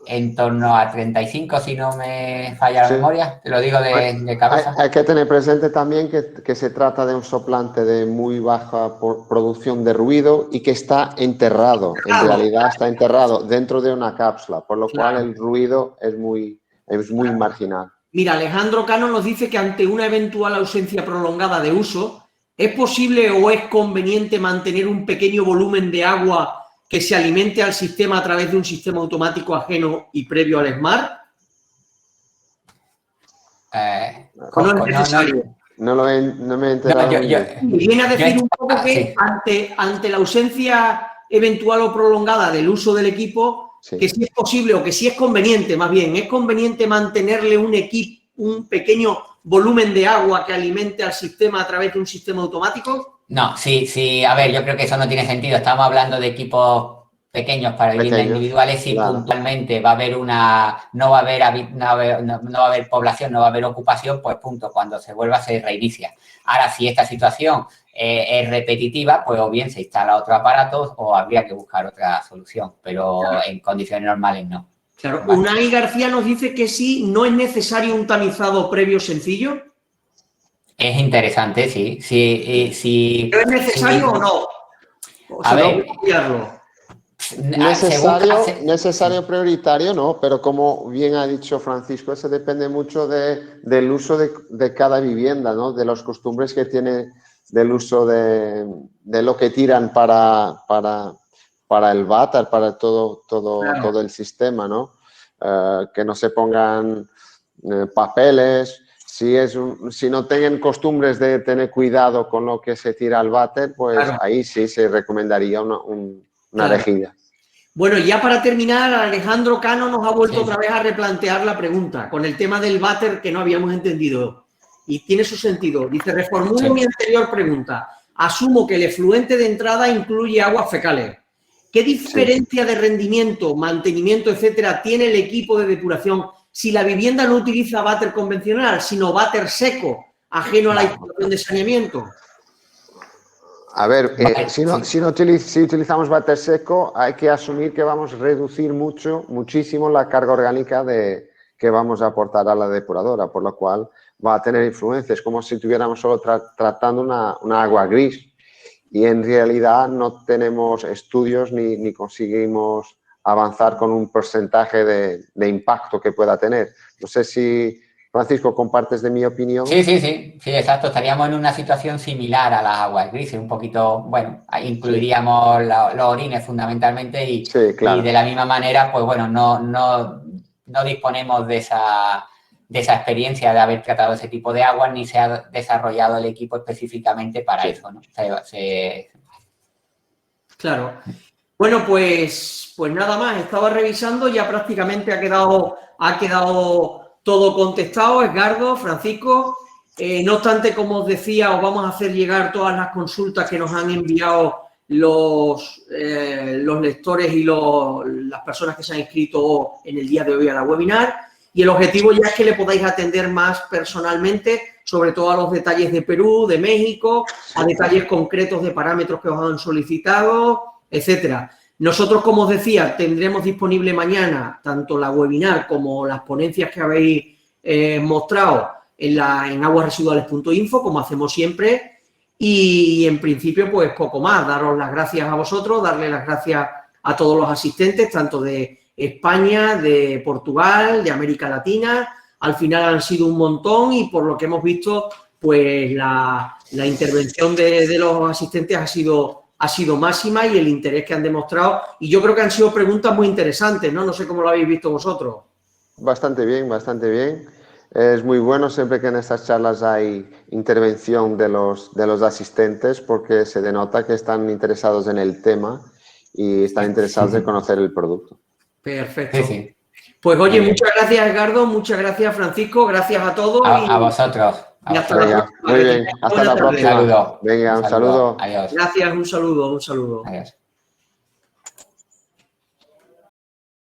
en torno a 35, si no me falla la memoria, te lo digo de cabeza. Hay que tener presente también que se trata de un soplante de muy baja producción de ruido y que está enterrado, en realidad está enterrado dentro de una cápsula, por lo cual el ruido es muy marginal. Mira, Alejandro Cano nos dice que ante una eventual ausencia prolongada de uso, ¿es posible o es conveniente mantener un pequeño volumen de agua que se alimente al sistema a través de un sistema automático ajeno y previo al SMART? No es necesario. No me he enterado. Viene a decir un poco que ante la ausencia eventual o prolongada del uso del equipo, que si es posible o que si es conveniente, más bien, ¿es conveniente mantenerle un pequeño volumen de agua que alimente al sistema a través de un sistema automático? No, sí, a ver, yo creo que eso no tiene sentido. Estamos hablando de equipos pequeños para viviendas individuales y puntualmente va a haber no va a haber población, no va a haber ocupación, pues punto, cuando se vuelva se reinicia. Ahora, si esta situación es repetitiva, pues o bien se instala otro aparato o habría que buscar otra solución, pero en condiciones normales no. Claro, ¿vale? Unai García nos dice que sí, no es necesario un tamizado previo sencillo. Es interesante, sí. ¿Pero es necesario o no? A ver, necesario prioritario, no, pero como bien ha dicho Francisco, eso depende mucho del uso de cada vivienda, ¿no? De las costumbres que tiene, del uso de lo que tiran para el váter, para todo el sistema, ¿no? Que no se pongan papeles. Si no tienen costumbres de tener cuidado con lo que se tira al váter, pues ahí sí se recomendaría una rejilla. Bueno, ya para terminar, Alejandro Cano nos ha vuelto otra vez a replantear la pregunta con el tema del váter que no habíamos entendido. Y tiene su sentido. Dice, reformulo mi anterior pregunta. Asumo que el efluente de entrada incluye aguas fecales. ¿Qué diferencia de rendimiento, mantenimiento, etcétera, tiene el equipo de depuración si la vivienda no utiliza váter convencional, sino váter seco, ajeno a la instalación de saneamiento? A ver, si utilizamos váter seco, hay que asumir que vamos a reducir muchísimo la carga orgánica que vamos a aportar a la depuradora, por lo cual va a tener influencias, como si estuviéramos solo tratando una agua gris. Y en realidad no tenemos estudios ni conseguimos avanzar con un porcentaje de impacto que pueda tener. No sé si, Francisco, compartes de mi opinión. Sí, exacto. Estaríamos en una situación similar a las aguas grises, un poquito, bueno, incluiríamos los orines fundamentalmente y de la misma manera, pues bueno, no disponemos de esa experiencia de haber tratado ese tipo de aguas ni se ha desarrollado el equipo específicamente para eso, ¿no? Claro. Bueno, pues nada más, estaba revisando, ya prácticamente ha quedado todo contestado, Edgardo, Francisco. No obstante, como os decía, os vamos a hacer llegar todas las consultas que nos han enviado los lectores y las personas que se han inscrito en el día de hoy a la webinar. Y el objetivo ya es que le podáis atender más personalmente, sobre todo a los detalles de Perú, de México, a detalles concretos de parámetros que os han solicitado, etcétera. Nosotros, como os decía, tendremos disponible mañana tanto la webinar como las ponencias que habéis mostrado en aguasresiduales.info, como hacemos siempre. Y en principio, pues poco más. Daros las gracias a vosotros, darle las gracias a todos los asistentes, tanto de España, de Portugal, de América Latina. Al final han sido un montón y por lo que hemos visto, pues la intervención de los asistentes ha sido máxima y el interés que han demostrado. Y yo creo que han sido preguntas muy interesantes, ¿no? No sé cómo lo habéis visto vosotros. Bastante bien, bastante bien. Es muy bueno siempre que en estas charlas hay intervención de los asistentes porque se denota que están interesados en el tema y están interesados en conocer el producto. Perfecto. Sí. Pues oye, muchas gracias, Edgardo, muchas gracias, Francisco, gracias a todos. A vosotros. Venga, muy bien, hasta la próxima. Un saludo. Venga, un saludo. Adiós. Gracias, un saludo. Adiós.